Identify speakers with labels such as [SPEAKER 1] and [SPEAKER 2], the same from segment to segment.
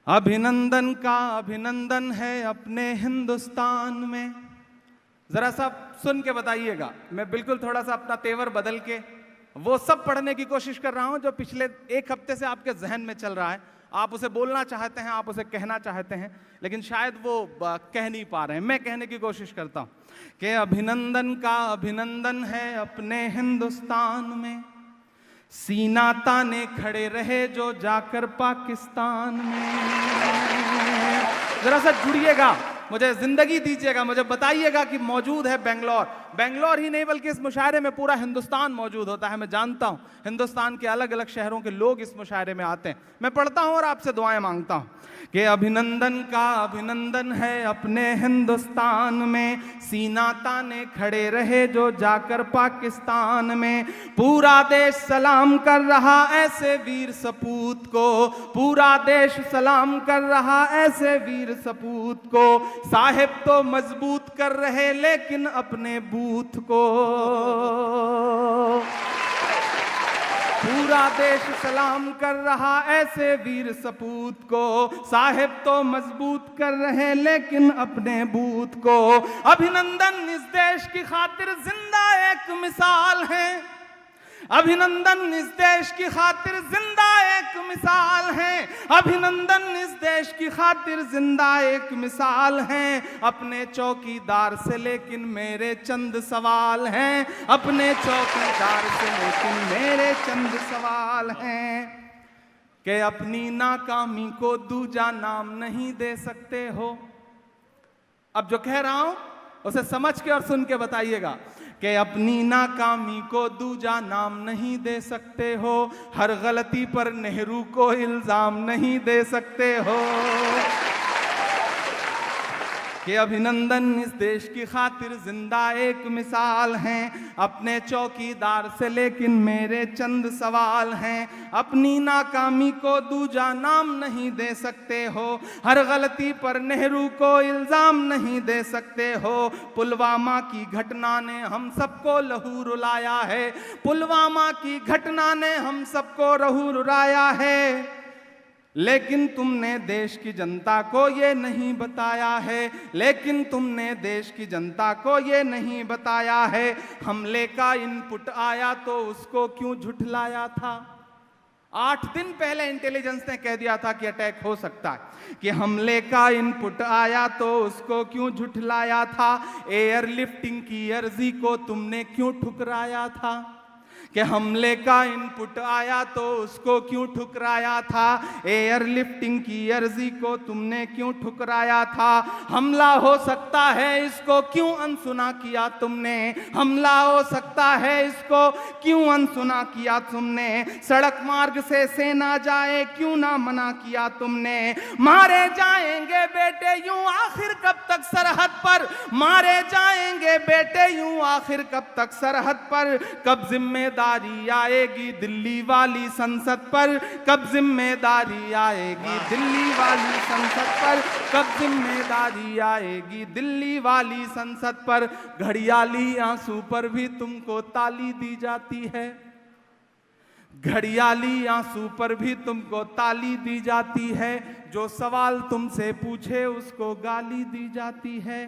[SPEAKER 1] अभिनंदन का अभिनंदन है अपने हिंदुस्तान में। जरा सा सुन के बताइएगा। मैं बिल्कुल थोड़ा सा अपना तेवर बदल के वो सब पढ़ने की कोशिश कर रहा हूं जो पिछले एक हफ्ते से आपके जहन में चल रहा है। आप उसे बोलना चाहते हैं, आप उसे कहना चाहते हैं, लेकिन शायद वो कह नहीं पा रहे हैं। मैं कहने की कोशिश करता हूं कि अभिनंदन का अभिनंदन है अपने हिंदुस्तान में। सीना ताने खड़े रहे जो जाकर पाकिस्तान में। जरा सा जुड़िएगा, मुझे जिंदगी दीजिएगा, मुझे बताइएगा कि मौजूद है बेंगलोर। बेंगलोर ही नहीं बल्कि इस मुशायरे में पूरा हिंदुस्तान मौजूद होता है। मैं जानता हूं हिंदुस्तान के अलग अलग शहरों के लोग इस मुशायरे में आते हैं। मैं पढ़ता हूं और आपसे दुआएं मांगता हूं कि अभिनंदन का अभिनंदन है अपने हिंदुस्तान में। सीना ताने खड़े रहे जो जाकर पाकिस्तान में। पूरा देश सलाम कर रहा ऐसे वीर सपूत को। पूरा देश सलाम कर रहा ऐसे वीर सपूत को। साहिब तो मजबूत कर रहे लेकिन अपने बूथ को। पूरा देश सलाम कर रहा ऐसे वीर सपूत को। साहिब तो मजबूत कर रहे लेकिन अपने बूथ को। अभिनंदन इस देश की खातिर जिंदा एक मिसाल है। अभिनंदन इस देश की खातिर जिंदा एक मिसाल है। अभिनंदन इस देश की खातिर जिंदा एक मिसाल है। अपने चौकीदार से लेकिन मेरे चंद सवाल हैं। अपने चौकीदार से लेकिन मेरे चंद सवाल हैं। कि अपनी नाकामी को दूजा नाम नहीं दे सकते हो। अब जो कह रहा हूं उसे समझ के और सुन के बताइएगा कि अपनी नाकामी को दूजा नाम नहीं दे सकते हो। हर गलती पर नेहरू को इल्जाम नहीं दे सकते हो। कि अभिनंदन इस देश की खातिर जिंदा एक मिसाल हैं। अपने चौकीदार से लेकिन मेरे चंद सवाल हैं। अपनी नाकामी को दूजा नाम नहीं दे सकते हो। हर गलती पर नेहरू को इल्जाम नहीं दे सकते हो। पुलवामा की घटना ने हम सबको लहू रुलाया है। पुलवामा की घटना ने हम सबको लहू रुलाया है। लेकिन तुमने देश की जनता को ये नहीं बताया है। लेकिन तुमने देश की जनता को ये नहीं बताया है। हमले का इनपुट आया तो उसको क्यों झुठलाया था। 8 दिन पहले इंटेलिजेंस ने कह दिया था कि अटैक हो सकता है। कि हमले का इनपुट आया तो उसको क्यों झुठलाया था। एयरलिफ्टिंग की अर्जी को तुमने क्यों ठुकराया था। कि हमले का इनपुट आया तो उसको क्यों ठुकराया था। एयरलिफ्टिंग की अर्जी को तुमने क्यों ठुकराया था। हमला हो सकता है इसको क्यों अनसुना किया तुमने। हमला हो सकता है इसको क्यों अनसुना किया तुमने। सड़क मार्ग से सेना जाए क्यों ना मना किया तुमने। मारे जाएंगे बेटे यूं आखिर कब तक सरहद पर। मारे जाएंगे बेटे यूं आखिर कब तक सरहद पर। कब जिम्मेदारी आएगी दिल्ली वाली संसद पर। कब जिम्मेदारी आएगी दिल्ली वाली संसद पर। कब जिम्मेदारी आएगी दिल्ली वाली संसद पर। घड़ियाली आंसू पर भी तुमको ताली दी जाती है। घड़ियाली आंसू पर भी तुमको ताली दी जाती है। जो सवाल तुमसे पूछे उसको गाली दी जाती है।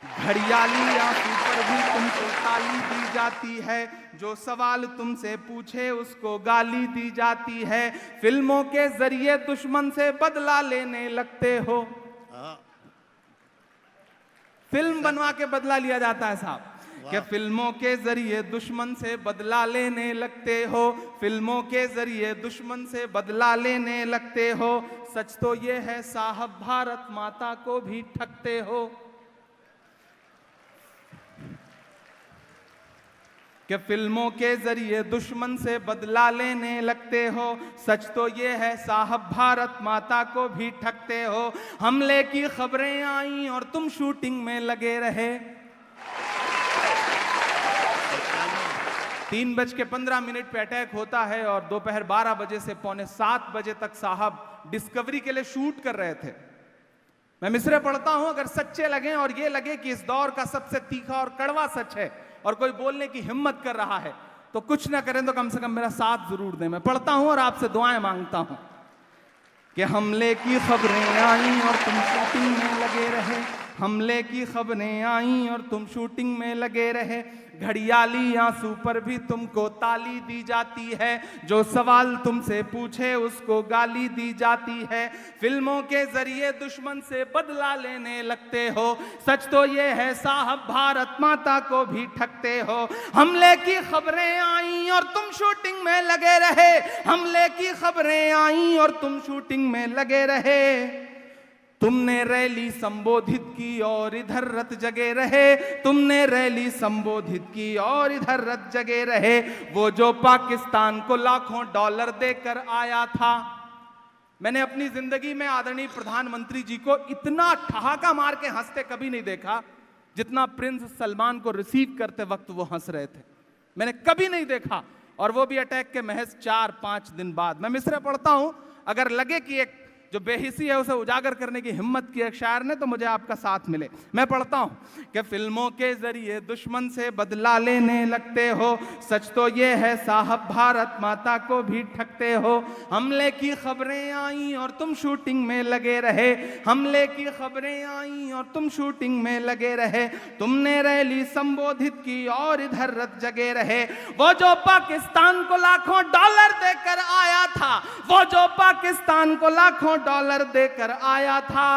[SPEAKER 1] घड़ियाली आंसू पर भी तुमको ताली दी जाती है। जो सवाल तुमसे पूछे उसको गाली दी जाती है। फिल्मों के जरिए दुश्मन से बदला लेने लगते हो। फिल्म बनवा के बदला लिया जाता है साहब। कि फिल्मों के जरिए दुश्मन से बदला लेने लगते हो। फिल्मों के जरिए दुश्मन से बदला लेने लगते हो। सच तो ये है साहब भारत माता को भी ठगते हो। कि फिल्मों के जरिए दुश्मन से बदला लेने लगते हो। सच तो ये है साहब भारत माता को भी ठगते हो। हमले की खबरें आई और तुम शूटिंग में लगे रहे। 3:15 पे अटैक होता है और दोपहर 12 बजे से पौने 7 बजे तक साहब डिस्कवरी के लिए शूट कर रहे थे। मैं मिसरे पढ़ता हूं, अगर सच्चे लगें और ये लगे कि इस दौर का सबसे तीखा और कड़वा सच है और कोई बोलने की हिम्मत कर रहा है तो कुछ ना करें तो कम से कम मेरा साथ जरूर दें। मैं पढ़ता हूं और आपसे दुआएं मांगता हूं। कि हमले की खबरें आई और तुम शूटिंग में लगे रहे, हमले की खबरें आई और तुम शूटिंग में लगे रहे, घड़ियाली आंसू पर भी तुमको ताली दी जाती है, जो सवाल तुमसे पूछे उसको गाली दी जाती है, फिल्मों के जरिए दुश्मन से बदला लेने लगते हो, सच तो ये है साहब भारत माता को भी ठगते हो। हमले की खबरें आई और तुम शूटिंग में लगे रहे, हमले की खबरें आई और तुम शूटिंग में लगे रहे, तुमने रैली संबोधित की और इधर रत जगे रहे, तुमने रैली संबोधित की और इधर रत जगे रहे, वो जो पाकिस्तान को लाखों डॉलर देकर आया था। मैंने अपनी जिंदगी में आदरणीय प्रधानमंत्री जी को इतना ठहाका मार के हंसते कभी नहीं देखा जितना प्रिंस सलमान को रिसीव करते वक्त वो हंस रहे थे, मैंने कभी नहीं देखा, और वो भी अटैक के महज 4-5 दिन बाद। मैं मिसरे पढ़ता हूं, अगर लगे कि एक जो बेहिसी है उसे उजागर करने की हिम्मत की एक शायर ने, तो मुझे आपका साथ मिले। मैं पढ़ता हूं कि फिल्मों के जरिए दुश्मन से बदला लेने लगते हो, सच तो ये है साहब भारत माता को भी ठगते हो, हमले की खबरें आई और तुम शूटिंग में लगे रहे, हमले की खबरें आई और तुम शूटिंग में लगे रहे, तुमने रैली संबोधित की और इधर रत जगे रहे, वो जो पाकिस्तान को लाखों डॉलर देकर आया था, वो जो पाकिस्तान को लाखों डॉलर देकर आया था,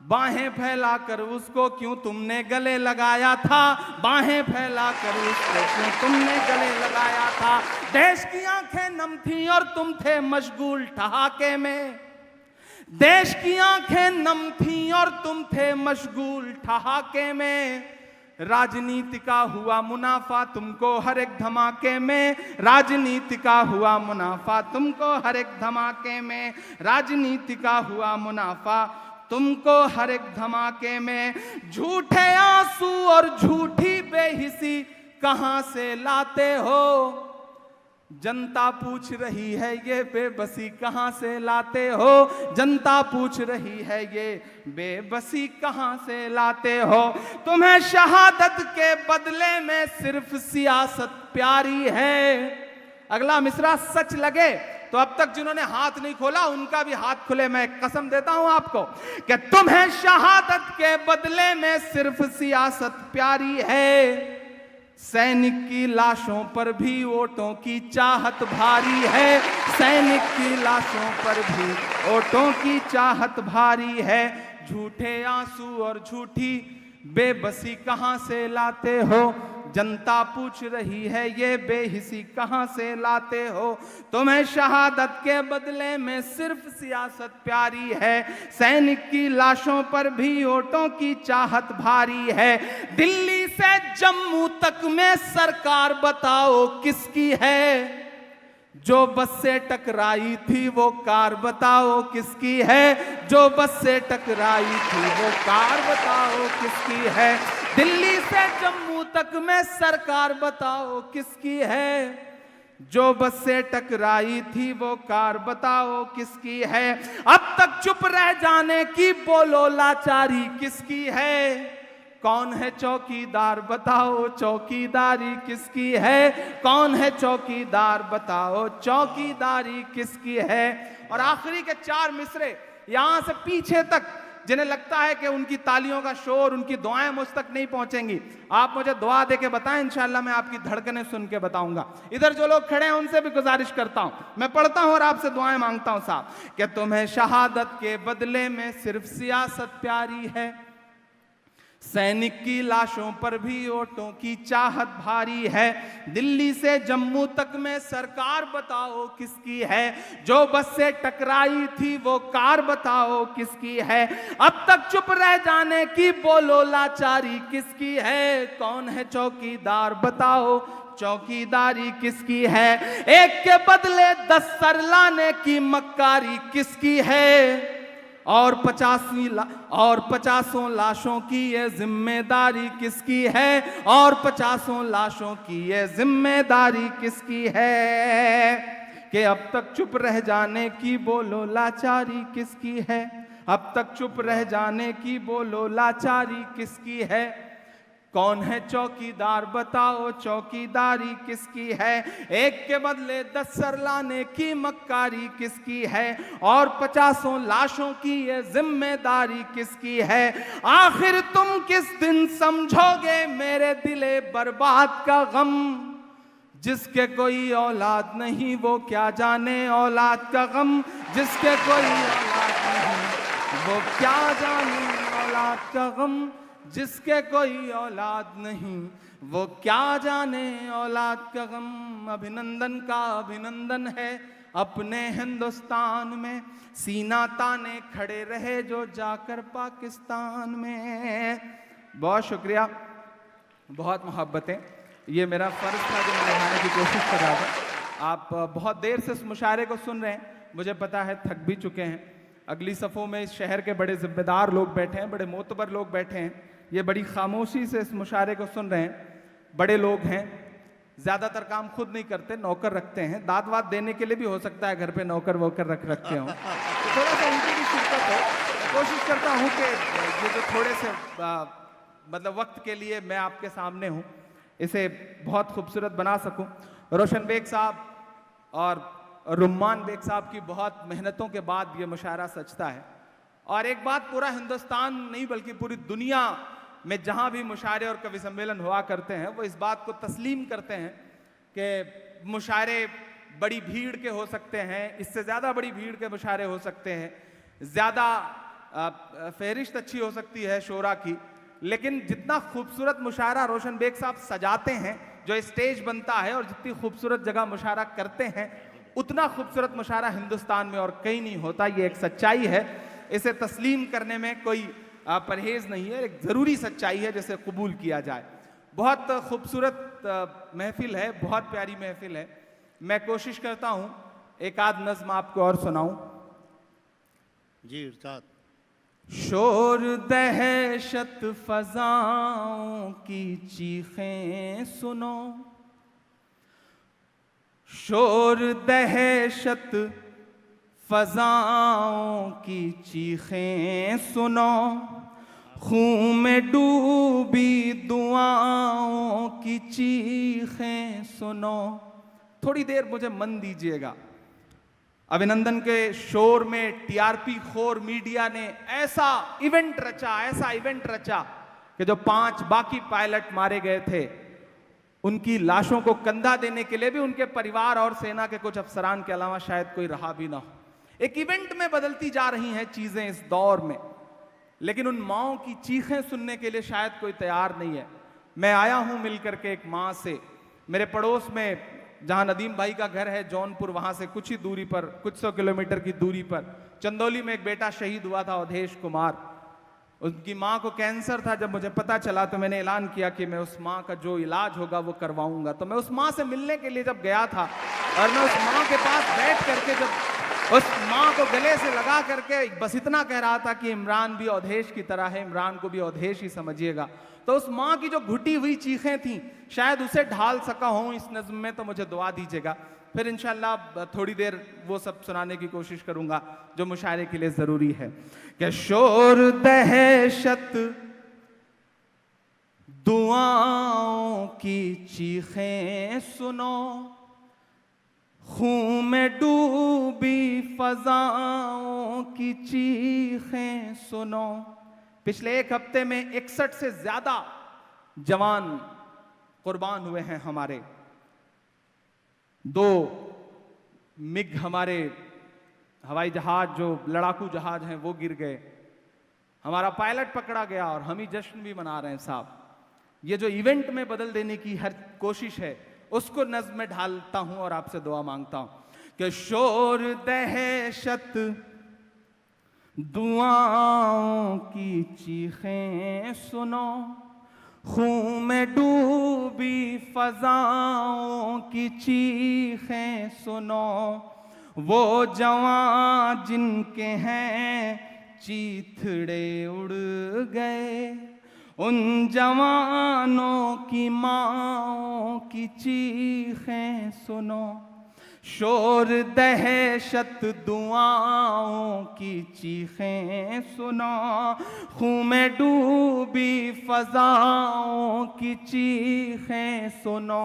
[SPEAKER 1] बाहें फैलाकर उसको क्यों तुमने गले लगाया था, बाहें फैलाकर उसको क्यों तुमने गले लगाया था, देश की आंखें नम थी और तुम थे मशगूल ठहाके में, देश की आंखें नम थी और तुम थे मशगूल ठहाके में, राजनीति का हुआ मुनाफा तुमको हर एक धमाके में, राजनीति का हुआ मुनाफा तुमको हर एक धमाके में, राजनीति का हुआ मुनाफा तुमको हर एक धमाके में, झूठे आंसू और झूठी बेहिसी कहां से लाते हो, जनता पूछ रही है ये बेबसी कहां से लाते हो, जनता पूछ रही है ये बेबसी कहां से लाते हो, तुम्हें शहादत के बदले में सिर्फ सियासत प्यारी है। अगला मिसरा सच लगे तो अब तक जिन्होंने हाथ नहीं खोला उनका भी हाथ खुले, मैं कसम देता हूं आपको कि तुम्हें शहादत के बदले में सिर्फ सियासत प्यारी है, सैनिक की लाशों पर भी वोटों की चाहत भारी है, सैनिक की लाशों पर भी वोटों की चाहत भारी है, झूठे आंसू और झूठी बेबसी कहां से लाते हो, जनता पूछ रही है ये बेहिसी कहां से लाते हो, तुम्हें शहादत के बदले में सिर्फ सियासत प्यारी है, सैनिक की लाशों पर भी वोटों की चाहत भारी है, दिल्ली से जम्मू तक में सरकार बताओ किसकी है, जो बस से टकराई थी वो कार बताओ किसकी है, जो बस से टकराई थी वो कार बताओ किसकी है, दिल्ली से जम्मू तक में सरकार बताओ किसकी है, जो बस से टकराई थी वो कार बताओ किसकी है, अब तक चुप रह जाने की बोलो लाचारी किसकी है, कौन है चौकीदार बताओ चौकीदारी किसकी है, कौन है चौकीदार बताओ चौकीदारी किसकी है। और आखिरी के 4 मिसरे यहां से पीछे तक जिन्हें लगता है कि उनकी तालियों का शोर, उनकी दुआएं मुझ तक नहीं पहुंचेंगी, आप मुझे दुआ देके बताएं, इंशाल्लाह मैं आपकी धड़कनें सुन के बताऊंगा। इधर जो लोग खड़े हैं उनसे भी गुजारिश करता हूं, मैं पढ़ता हूं और आपसे दुआएं मांगता हूं साहब, कि तुम्हें शहादत के बदले में सिर्फ सियासत प्यारी है, सैनिक की लाशों पर भी वोटों की चाहत भारी है, दिल्ली से जम्मू तक में सरकार बताओ किसकी है, जो बस से टकराई थी वो कार बताओ किसकी है, अब तक चुप रह जाने की बोलो लाचारी किसकी है, कौन है चौकीदार बताओ चौकीदारी किसकी है, एक के बदले 10 सर लाने की मक्कारी किसकी है, और 50 लाशों की ये जिम्मेदारी किसकी है, और 50 लाशों की ये जिम्मेदारी किसकी है, कि अब तक चुप रह जाने की बोलो लाचारी किसकी है, अब तक चुप रह जाने की बोलो लाचारी किसकी है, कौन है चौकीदार बताओ चौकीदारी किसकी है, एक के बदले 10 सर लाने की मक्कारी किसकी है, और 50 लाशों की ये जिम्मेदारी किसकी है। आखिर तुम किस दिन समझोगे मेरे दिले बर्बाद का गम, जिसके कोई औलाद नहीं वो क्या जाने औलाद का गम, जिसके कोई औलाद नहीं वो क्या जाने औलाद का गम, जिसके कोई औलाद नहीं वो क्या जाने औलाद का गम। अभिनंदन का अभिनंदन है अपने हिंदुस्तान में, सीना ताने खड़े रहे जो जाकर पाकिस्तान में। बहुत शुक्रिया, बहुत मोहब्बतें, ये मेरा फ़र्ज़ था जो मैं निभाने की कोशिश कर रहा था। आप बहुत देर से इस मुशायरे को सुन रहे हैं, मुझे पता है थक भी चुके हैं। अगली सफ़ों में इस शहर के बड़े ज़िम्मेदार लोग बैठे हैं, बड़े मोतबर लोग बैठे हैं, ये बड़ी खामोशी से इस मुशायरे को सुन रहे हैं। बड़े लोग हैं, ज़्यादातर काम खुद नहीं करते, नौकर रखते हैं। दाद वाद देने के लिए भी हो सकता है घर पे नौकर वोकर रखते हों, तो थोड़ा सा उनकी भी शिरकत हो। कोशिश करता हूँ कि ये जो थोड़े से मतलब वक्त के लिए मैं आपके सामने हूँ, इसे बहुत खूबसूरत बना सकूं। रोशन बेग साहब और रुम्मान बेग साहब की बहुत मेहनतों के बाद ये मुशायरा सजता है। और एक बात पूरा हिंदुस्तान नहीं बल्कि पूरी दुनिया में जहाँ भी मुशायरे और कवि सम्मेलन हुआ करते हैं वो इस बात को तस्लीम करते हैं कि मुशायरे बड़ी भीड़ के हो सकते हैं, इससे ज़्यादा बड़ी भीड़ के मुशायरे हो सकते हैं, ज़्यादा फहरिस्त अच्छी हो सकती है शोरा की, लेकिन जितना खूबसूरत मुशायरा रोशन बेग साहब सजाते हैं, जो स्टेज बनता है और जितनी खूबसूरत जगह मुशायरा करते हैं, उतना खूबसूरत मुशायरा हिंदुस्तान में और कहीं नहीं होता। ये एक सच्चाई है, इसे तस्लीम करने में कोई परहेज नहीं है, एक ज़रूरी सच्चाई है जिसे कबूल किया जाए। बहुत खूबसूरत महफिल है, बहुत प्यारी महफिल है। मैं कोशिश करता हूँ एक आध नज़्म आपको और सुनाऊँ।
[SPEAKER 2] जी इरशाद।
[SPEAKER 1] शोर दहशत फजाओं की चीखें सुनो, शोर दहशत फजाओं की चीखें सुनो, खून में डूबी दुआओं की चीखें सुनो। थोड़ी देर मुझे मन दीजिएगा। अभिनंदन के शोर में टीआरपी खोर मीडिया ने ऐसा इवेंट रचा कि जो 5 बाकी पायलट मारे गए थे, उनकी लाशों को कंधा देने के लिए भी उनके परिवार और सेना के कुछ अफसरान के अलावा शायद कोई रहा भी ना हो। एक इवेंट में बदलती जा रही हैं चीजें इस दौर में, लेकिन उन माओं की चीखें सुनने के लिए शायद कोई तैयार नहीं है। मैं आया हूं मिलकर के एक माँ से, मेरे पड़ोस में जहां नदीम भाई का घर है जौनपुर, वहां से कुछ ही दूरी पर, कुछ 100 किलोमीटर की दूरी पर चंदौली में एक बेटा शहीद हुआ था, अवधेश कुमार। उनकी माँ को कैंसर था। जब मुझे पता चला तो मैंने ऐलान किया कि मैं उस माँ का जो इलाज होगा वो करवाऊंगा। तो मैं उस माँ से मिलने के लिए जब गया था और मैं उस माँ के पास बैठ करके जब उस माँ को गले से लगा करके बस इतना कह रहा था कि इमरान भी अवधेश की तरह है, इमरान को भी अवधेश ही समझिएगा, तो उस माँ की जो घुटी हुई चीखें थी शायद उसे ढाल सका हूँ इस नज़्म में, तो मुझे दुआ दीजिएगा। फिर इंशाल्लाह थोड़ी देर वो सब सुनाने की कोशिश करूंगा जो मुशायरे के लिए ज़रूरी है। कि शोर दहशत दुआओं की चीखें सुनो, खून में डूबी फजाओं की चीखें सुनो। पिछले एक हफ्ते में 61 से ज़्यादा जवान कुर्बान हुए हैं हमारे। 2 मिग हमारे हवाई जहाज, जो लड़ाकू जहाज हैं, वो गिर गए। हमारा पायलट पकड़ा गया और हम ही जश्न भी मना रहे हैं साहब। ये जो इवेंट में बदल देने की हर कोशिश है उसको नज़्म में ढालता हूं और आपसे दुआ मांगता हूं कि शोर दहशत दुआओं की चीखें सुनो, खून में डूबी फजाओं की चीखें सुनो। वो जवान जिनके हैं चीथड़े उड़ गए, उन जवानों की माँओं की चीखें सुनो। शोर दहशत दुआओं की चीखें सुनो, खून में डूबी फजाओं की चीखें सुनो।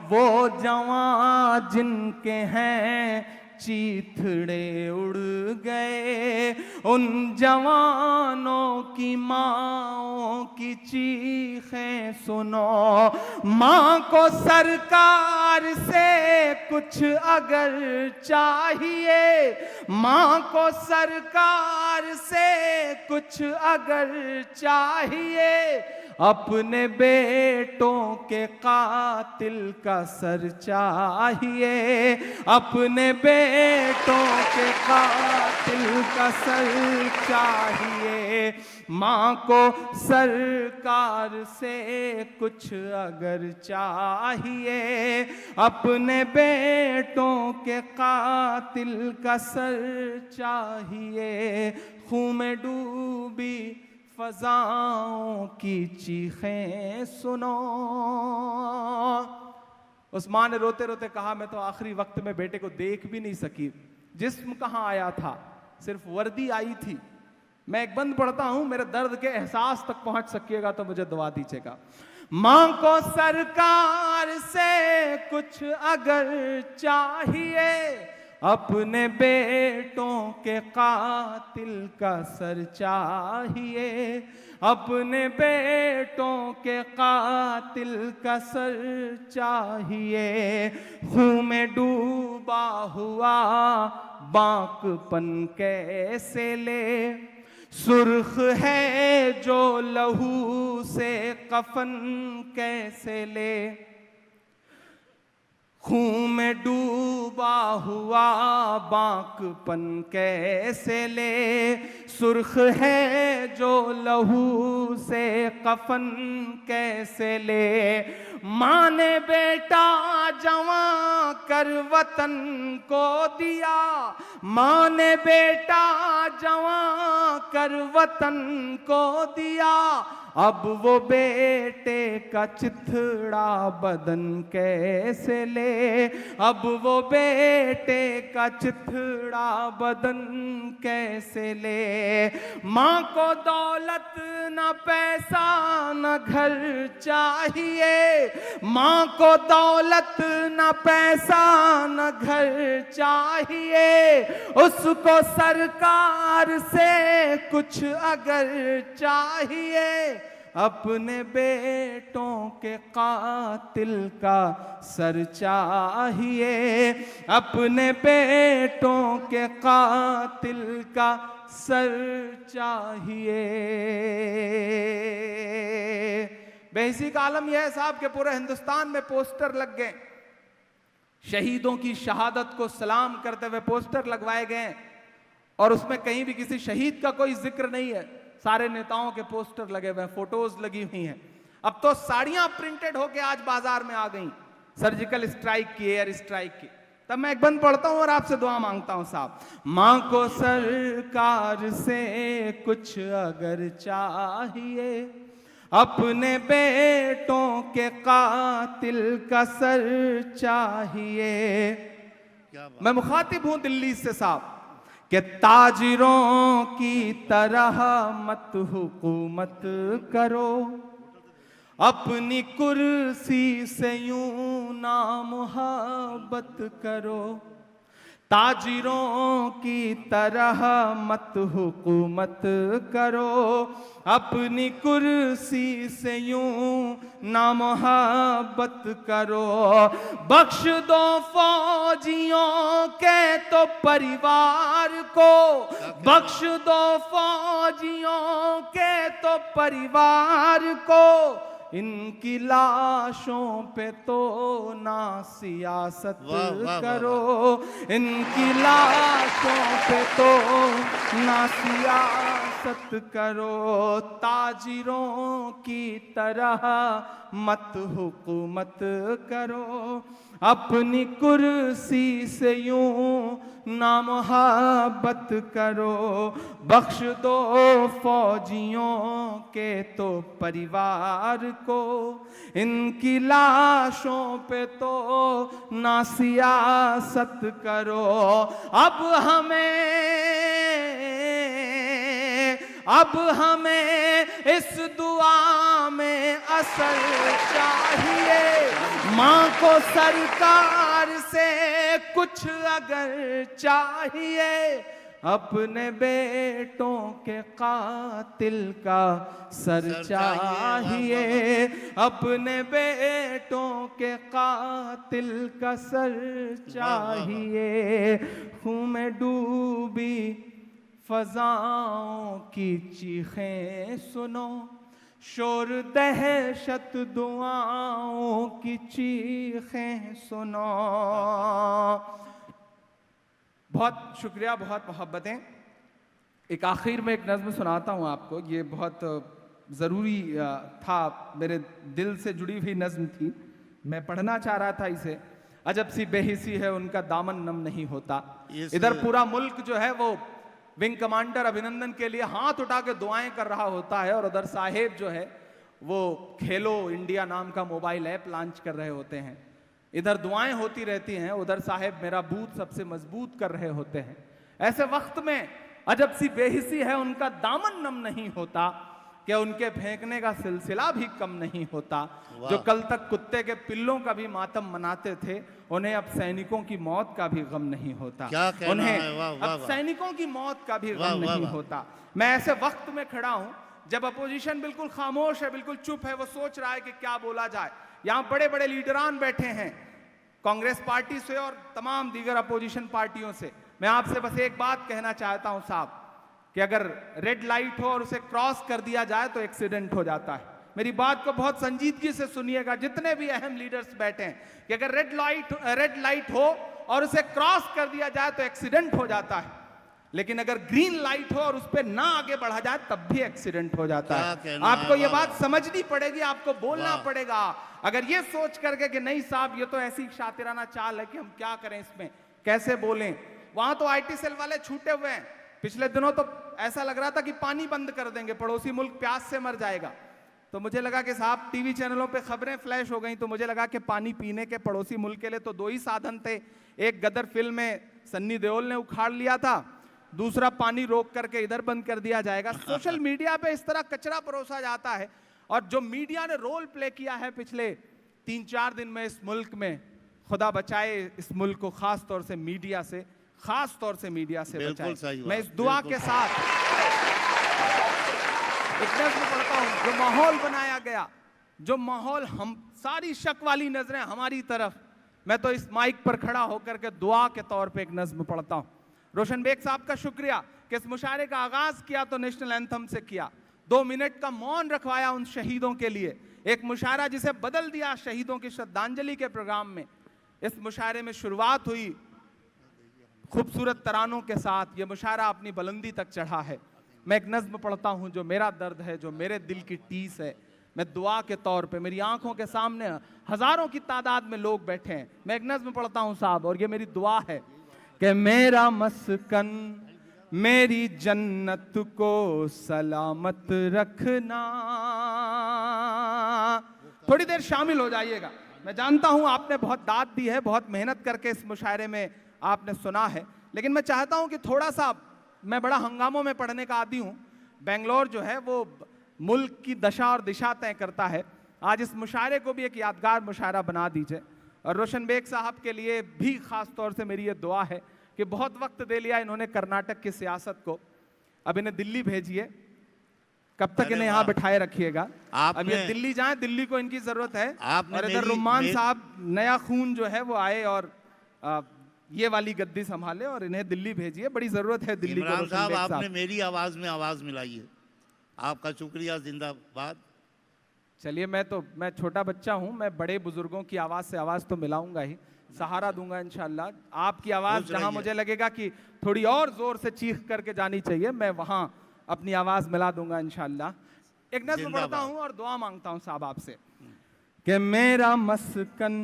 [SPEAKER 1] वो जवां जिनके हैं चीथड़े उड़ गए, उन जवानों की माँओं की चीखें सुनो। माँ को सरकार से कुछ अगर चाहिए, माँ को सरकार से कुछ अगर चाहिए, अपने बेटों के कातिल का सर चाहिए, अपने बेटों के कातिल का सर चाहिए। माँ को सरकार से कुछ अगर चाहिए, अपने बेटों के कातिल का सर चाहिए। खून में डूबी फजाओं की चीखें सुनो। उस माँ ने रोते रोते कहा, मैं तो आखिरी वक्त में बेटे को देख भी नहीं सकी। जिस्म कहाँ आया था, सिर्फ वर्दी आई थी। मैं एक बंद पढ़ता हूं, मेरे दर्द के एहसास तक पहुंच सकिएगा तो मुझे दुआ दीजिएगा। माँ को सरकार से कुछ अगर चाहिए, अपने बेटों के कातिल का सर चाहिए, अपने बेटों के कातिल का सर चाहिए। खून में डूबा हुआ बांकपन कैसे ले, सुर्ख है जो लहू से कफन कैसे ले। खून में डूबा हुआ बांकपन कैसे ले, सुर्ख है जो लहू से कफन कैसे ले। माँ ने बेटा जवां कर वतन को दिया, माँ ने बेटा जवां कर वतन को दिया। अब वो बेटे का चिथड़ा बदन कैसे ले, अब वो बेटे का चिथड़ा बदन कैसे ले। माँ को दौलत न पैसा न घर चाहिए, माँ को दौलत न पैसा न घर चाहिए, उसको सरकार से कुछ अगर चाहिए, अपने बेटों के कातिल का सर चाहिए, अपने बेटों के कातिल का सर चाहिए। बेहिसी का आलम यह है साहब कि पूरे हिंदुस्तान में पोस्टर लग गए, शहीदों की शहादत को सलाम करते हुए पोस्टर लगवाए गए, और उसमें कहीं भी किसी शहीद का कोई जिक्र नहीं है। सारे नेताओं के पोस्टर लगे हुए हैं, फोटोज लगी हुई हैं। अब तो साड़ियां प्रिंटेड होके आज बाजार में आ गई, सर्जिकल स्ट्राइक की, एयर स्ट्राइक की। तब मैं एक बंद पढ़ता हूं और आपसे दुआ मांगता हूं साहब। माँ को सरकार से कुछ अगर चाहिए, अपने बेटों के कातिल का सर चाहिए। मैं मुखातिब हूं दिल्ली से साहब कि ताजिरों की तरह मत हुकूमत करो, अपनी कुर्सी से यूं ना मुहब्बत करो। ताजिरों की तरह मत हुकूमत करो, अपनी कुर्सी से यूं ना मुहब्बत करो। बख्श दो फौजियों के तो परिवार को, बख्श दो फौजियों के तो परिवार को, इनकी लाशों पे तो ना सियासत करो, इनकी लाशों पे तो ना सियासत करो। ताजिरों की तरह मत हुकूमत करो, अपनी कुर्सी से यूं ना मोहब्बत करो, बख्श दो फौजियों के तो परिवार को, इनकी लाशों पे तो ना सियासत करो। अब हमें इस दुआ में असल चाहिए, माँ को सरकार से कुछ अगर चाहिए, अपने बेटों के कातिल का सर चाहिए, अपने बेटों के कातिल का सर चाहिए। खून में डूबी फजाओं की चीखें सुनो, शोर दहशत दुआओं की चीखें सुनो। बहुत शुक्रिया, बहुत मोहब्बतें। एक आखिर में एक नज़्म सुनाता हूँ आपको, ये बहुत ज़रूरी था, मेरे दिल से जुड़ी हुई नज़्म थी, मैं पढ़ना चाह रहा था इसे। अजब सी बेहिसी है उनका दामन नम नहीं होता। इधर पूरा मुल्क जो है वो विंग कमांडर अभिनंदन के लिए हाथ उठा के दुआएं कर रहा होता है, और उधर साहेब जो है वो खेलो इंडिया नाम का मोबाइल ऐप लॉन्च कर रहे होते हैं। इधर दुआएं होती रहती हैं, उधर साहेब मेरा बूथ सबसे मजबूत कर रहे होते हैं। ऐसे वक्त में अजब सी बेहिसी है उनका दामन नम नहीं होता, कि उनके फेंकने का सिलसिला भी कम नहीं होता। जो कल तक कुत्ते के पिल्लों का भी मातम मनाते थे, उन्हें अब सैनिकों की मौत का भी गम नहीं होता। उन्हें अब सैनिकों की मौत का भी गम नहीं होता। मैं ऐसे वक्त में खड़ा हूं जब अपोजिशन बिल्कुल खामोश है, बिल्कुल चुप है, वो सोच रहा है कि क्या बोला जाए। यहाँ बड़े बड़े लीडरान बैठे हैं कांग्रेस पार्टी से और तमाम दीगर अपोजिशन पार्टियों से। मैं आपसे बस एक बात कहना चाहता हूं साहब, कि अगर रेड लाइट हो और उसे क्रॉस कर दिया जाए तो एक्सीडेंट हो जाता है। मेरी बात को बहुत संजीदगी से सुनिएगा, जितने भी अहम लीडर्स बैठे हैं, कि अगर रेड लाइट हो और उसे क्रॉस कर दिया जाए तो एक्सीडेंट हो जाता है, लेकिन अगर ग्रीन लाइट हो और उस पर ना आगे बढ़ा जाए तब भी एक्सीडेंट हो जाता है। आपको ये बात समझनी पड़ेगी, आपको बोलना पड़ेगा। अगर ये सोच करके कि नहीं साहब ये तो ऐसी शातिराना चाल है कि हम क्या करें इसमें, कैसे बोलें। वहां तो IT सेल वाले छूटे हुए हैं। पिछले दिनों तो ऐसा लग रहा था कि पानी बंद कर देंगे, पड़ोसी मुल्क प्यास से मर जाएगा। तो मुझे लगा कि साहब टीवी चैनलों पे खबरें फ्लैश हो गई, तो मुझे लगा कि पानी पीने के पड़ोसी मुल्क के लिए तो दो ही साधन थे। एक गदर फिल्म में सन्नी देओल ने उखाड़ लिया था, दूसरा पानी रोक करके इधर बंद कर दिया जाएगा। सोशल मीडिया पे इस तरह कचरा परोसा जाता है, और जो मीडिया ने रोल प्ले किया है पिछले 3-4 दिन में इस मुल्क में, खुदा बचाए इस मुल्क को खास तौर से मीडिया से बचाए। मैं इस दुआ के साथ एक नज़्म पढ़ता हूं। जो माहौल बनाया गया, जो माहौल, हम सारी शक वाली नजरें हमारी तरफ, मैं तो इस माइक पर खड़ा होकर के दुआ के तौर पे एक नज़्म पढ़ता हूं। रोशन बेग साहब का शुक्रिया कि इस मुशायरे का आगाज किया तो नेशनल एंथम से किया, 2 मिनट का मौन रखवाया उन शहीदों के लिए। एक मुशायरा जिसे बदल दिया शहीदों की श्रद्धांजलि के प्रोग्राम में। इस मुशायरे में शुरुआत हुई खूबसूरत तरानों के साथ, ये मुशायरा अपनी बुलंदी तक चढ़ा है। मैं एक नज़्म पढ़ता हूँ जो मेरा दर्द है, जो मेरे दिल की टीस है। मैं दुआ के तौर पे, मेरी आंखों के सामने हजारों की तादाद में लोग बैठे हैं। मैं एक नज़्म पढ़ता हूँ साहब, और ये मेरी दुआ है कि मेरा मस्कन मेरी जन्नत को सलामत रखना। थोड़ी देर शामिल हो जाइएगा। मैं जानता हूं आपने बहुत दाद दी है, बहुत मेहनत करके इस मुशायरे में आपने सुना है, लेकिन मैं चाहता हूं कि थोड़ा सा, मैं बड़ा हंगामों में पढ़ने का आदी हूं। बेंगलोर जो है वो मुल्क की दशा और दिशा तय करता है। आज इस मुशायरे को भी एक यादगार मुशायरा बना दीजिए। और रोशन बेग साहब के लिए भी खास तौर से मेरी ये दुआ है कि बहुत वक्त दे लिया इन्होंने कर्नाटक की सियासत को, अब इन्हें दिल्ली भेजिए। कब तक इन्हें यहाँ बिठाए रखिएगा। अब ये दिल्ली जाएं, दिल्ली को इनकी जरूरत है। और इधर रुमान साहब नया खून जो है वो आए और ये वाली गद्दी संभाले और इन्हें दिल्ली भेजिए, बड़ी जरूरत है दिल्ली को।
[SPEAKER 2] साहब आपने मेरी आवाज में आवाज मिलाई है, आपका शुक्रिया, जिंदाबाद।
[SPEAKER 1] चलिए, मैं छोटा बच्चा हूं, मैं बड़े बुजुर्गों की आवाज से आवाज तो मिलाऊंगा ही, सहारा दूंगा इंशाल्लाह। आपकी आवाज जहां मुझे लगेगा कि थोड़ी और जोर से चीख करके जानी चाहिए, मैं वहां अपनी आवाज मिला दूंगा इंशाल्लाह। एक नज़्म पढ़ता हूं और दुआ मांगता हूं साहब आपसे कि मेरा मस्कन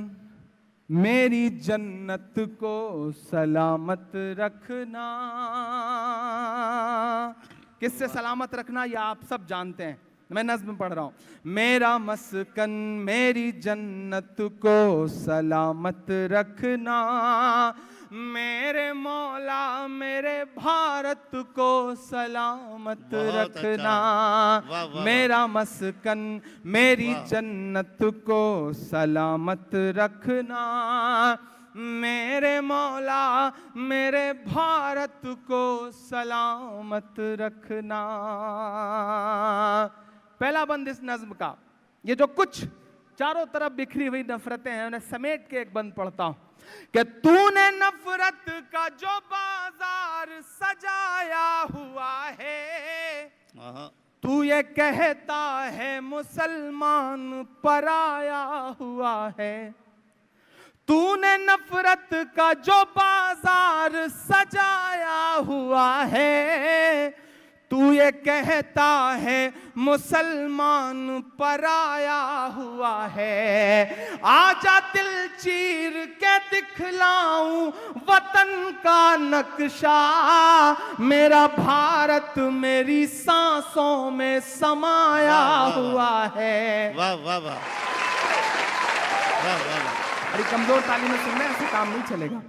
[SPEAKER 1] मेरी जन्नत को सलामत रखना। किससे सलामत रखना ये आप सब जानते हैं, मैं नज़्म पढ़ रहा हूं। मेरा मस्कन मेरी जन्नत को सलामत रखना, मेरे मौला मेरे भारत को सलामत
[SPEAKER 2] बहुत अच्छा।
[SPEAKER 1] रखना।
[SPEAKER 2] वाह, वाह,
[SPEAKER 1] मेरा मस्कन मेरी जन्नत को सलामत रखना, मेरे मौला मेरे भारत को सलामत रखना। पहला बंद इस नज्म का, ये जो कुछ चारों तरफ बिखरी हुई नफरतें हैं उन्हें समेट के एक बंद पढ़ता हूं कि तूने नफरत का जो बाजार सजाया हुआ है,
[SPEAKER 2] हाँ,
[SPEAKER 1] तू ये कहता है मुसलमान पराया हुआ है। तूने नफरत का जो बाजार सजाया हुआ है, तू ये कहता है मुसलमान पराया हुआ है। आजा दिल चीर के दिखलाऊं वतन का नक्शा, मेरा भारत मेरी सांसों में समाया हुआ है।
[SPEAKER 2] वाह वाह वाह वाह वाह वाह।
[SPEAKER 1] अरे कमजोर ताली में सुनना, ऐसे काम नहीं चलेगा।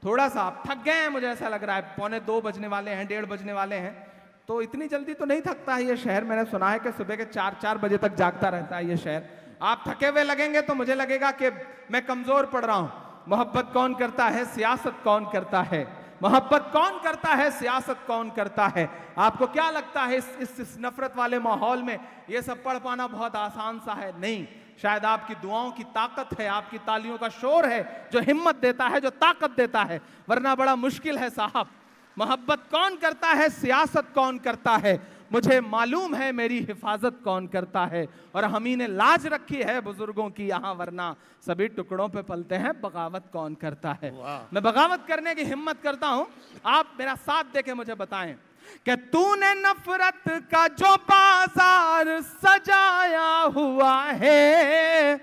[SPEAKER 1] थोड़ा सा आप थक गए हैं, मुझे ऐसा लग रहा है। 2:45 बजने वाले हैं, 1:30 बजने वाले हैं, तो इतनी जल्दी तो नहीं थकता है ये शहर। मैंने सुना है कि सुबह के 4 बजे तक जागता रहता है ये शहर। आप थके हुए लगेंगे तो मुझे लगेगा कि मैं कमजोर पड़ रहा हूं। मोहब्बत कौन करता है, सियासत कौन करता है। मोहब्बत कौन करता है, सियासत कौन करता है। आपको क्या लगता है इस नफरत वाले माहौल में ये सब पढ़ पाना बहुत आसान सा है? नहीं, शायद आपकी दुआओं की ताकत है, आपकी तालियों का शोर है जो हिम्मत देता है, जो ताकत देता है, वरना बड़ा मुश्किल है साहब। मोहब्बत कौन करता है, सियासत कौन करता है, मुझे मालूम है मेरी हिफाजत कौन करता है। और हम ही ने लाज रखी है बुजुर्गों की यहाँ, वरना सभी टुकड़ों पे पलते हैं, बगावत कौन करता है। मैं बगावत करने की हिम्मत करता हूं, आप मेरा साथ देके मुझे बताएं कि तूने नफरत का जो बाजार सजाया हुआ है,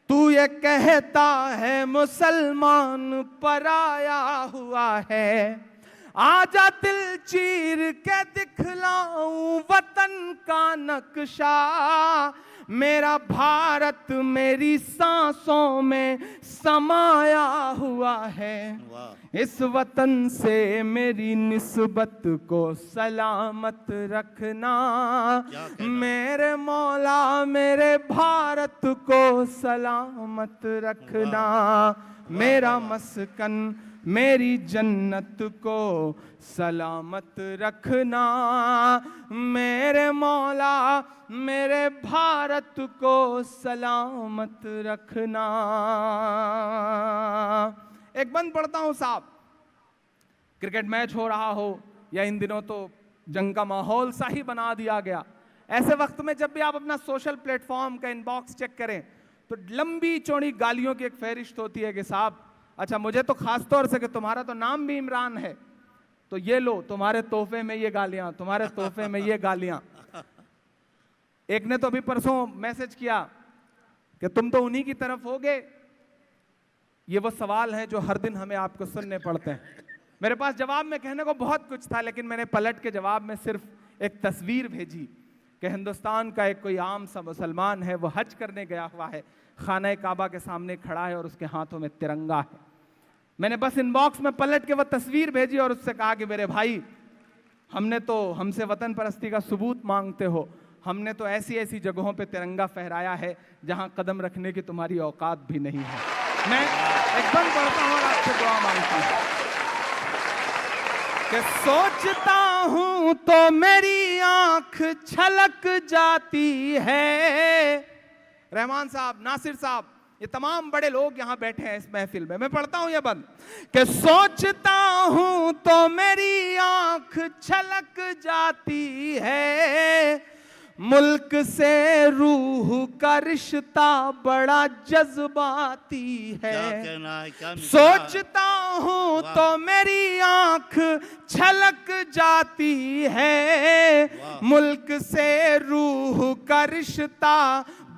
[SPEAKER 1] तू ये कहता है मुसलमान पराया हुआ है। आजा दिल चीर के दिखलाऊं वतन का नक्शा, मेरा भारत मेरी सांसों में समाया हुआ है। इस वतन से मेरी निस्बत को सलामत रखना, मेरे मौला मेरे भारत को सलामत रखना। मेरा मस्कन मेरी जन्नत को सलामत रखना, मेरे मौला मेरे भारत को सलामत रखना। एक बंद पढ़ता हूं साहब। क्रिकेट मैच हो रहा हो या इन दिनों तो जंग का माहौल सा ही बना दिया गया, ऐसे वक्त में जब भी आप अपना सोशल प्लेटफॉर्म का इनबॉक्स चेक करें तो लंबी चौड़ी गालियों की एक फहरिस्त होती है कि साहब अच्छा मुझे तो खास तौर से कि तुम्हारा तो नाम भी इमरान है, तो ये लो तुम्हारे तोहफे में ये गालियां, तुम्हारे तोहफे में ये गालियां। एक ने तो अभी परसों मैसेज किया कि तुम तो उन्हीं की तरफ होगे। ये वो सवाल हैं जो हर दिन हमें आपको सुनने पड़ते हैं। मेरे पास जवाब में कहने को बहुत कुछ था, लेकिन मैंने पलट के जवाब में सिर्फ एक तस्वीर भेजी कि हिंदुस्तान का एक कोई आम सा मुसलमान है, वो हज करने गया हुआ है, खाना काबा के सामने खड़ा है और उसके हाथों में तिरंगा है। मैंने बस इनबॉक्स में पलट के वो तस्वीर भेजी और उससे कहा कि मेरे भाई, हमने तो हमसे वतन परस्ती का सबूत मांगते हो, हमने तो ऐसी ऐसी जगहों पे तिरंगा फहराया है जहां कदम रखने की तुम्हारी औकात भी नहीं है। मैं एकदम पढ़ता हूं और आपसे दुआ मांगता हूं कि सोचता हूं तो मेरी आंख छलक जाती है। रहमान साहब, नासिर साहब, ये तमाम बड़े लोग यहां बैठे हैं इस महफिल में। मैं पढ़ता हूं ये बंद कि सोचता हूं तो मेरी आंख छलक जाती है, मुल्क से रूह का रिश्ता बड़ा जज्बाती है। सोचता हूं तो मेरी आंख छलक जाती है, मुल्क से रूह का रिश्ता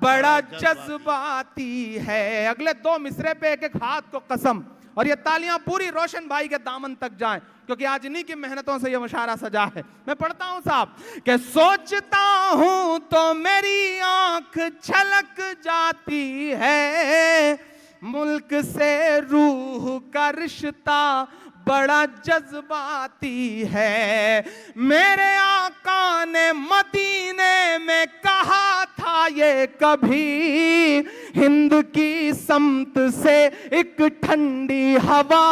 [SPEAKER 1] बड़ा जज्बाती है। अगले 2 मिसरे पे एक एक हाथ को कसम, और ये तालियां पूरी रोशन भाई के दामन तक जाएं, क्योंकि आज इन्हीं की मेहनतों से ये मुशायरा सजा है। मैं पढ़ता हूं साहब कि सोचता हूं तो मेरी आंख छलक जाती है, मुल्क से रूह का रिश्ता बड़ा जज्बाती है। मेरे आका ने मदीने में कहा था ये कभी, हिंद की समत से एक ठंडी हवा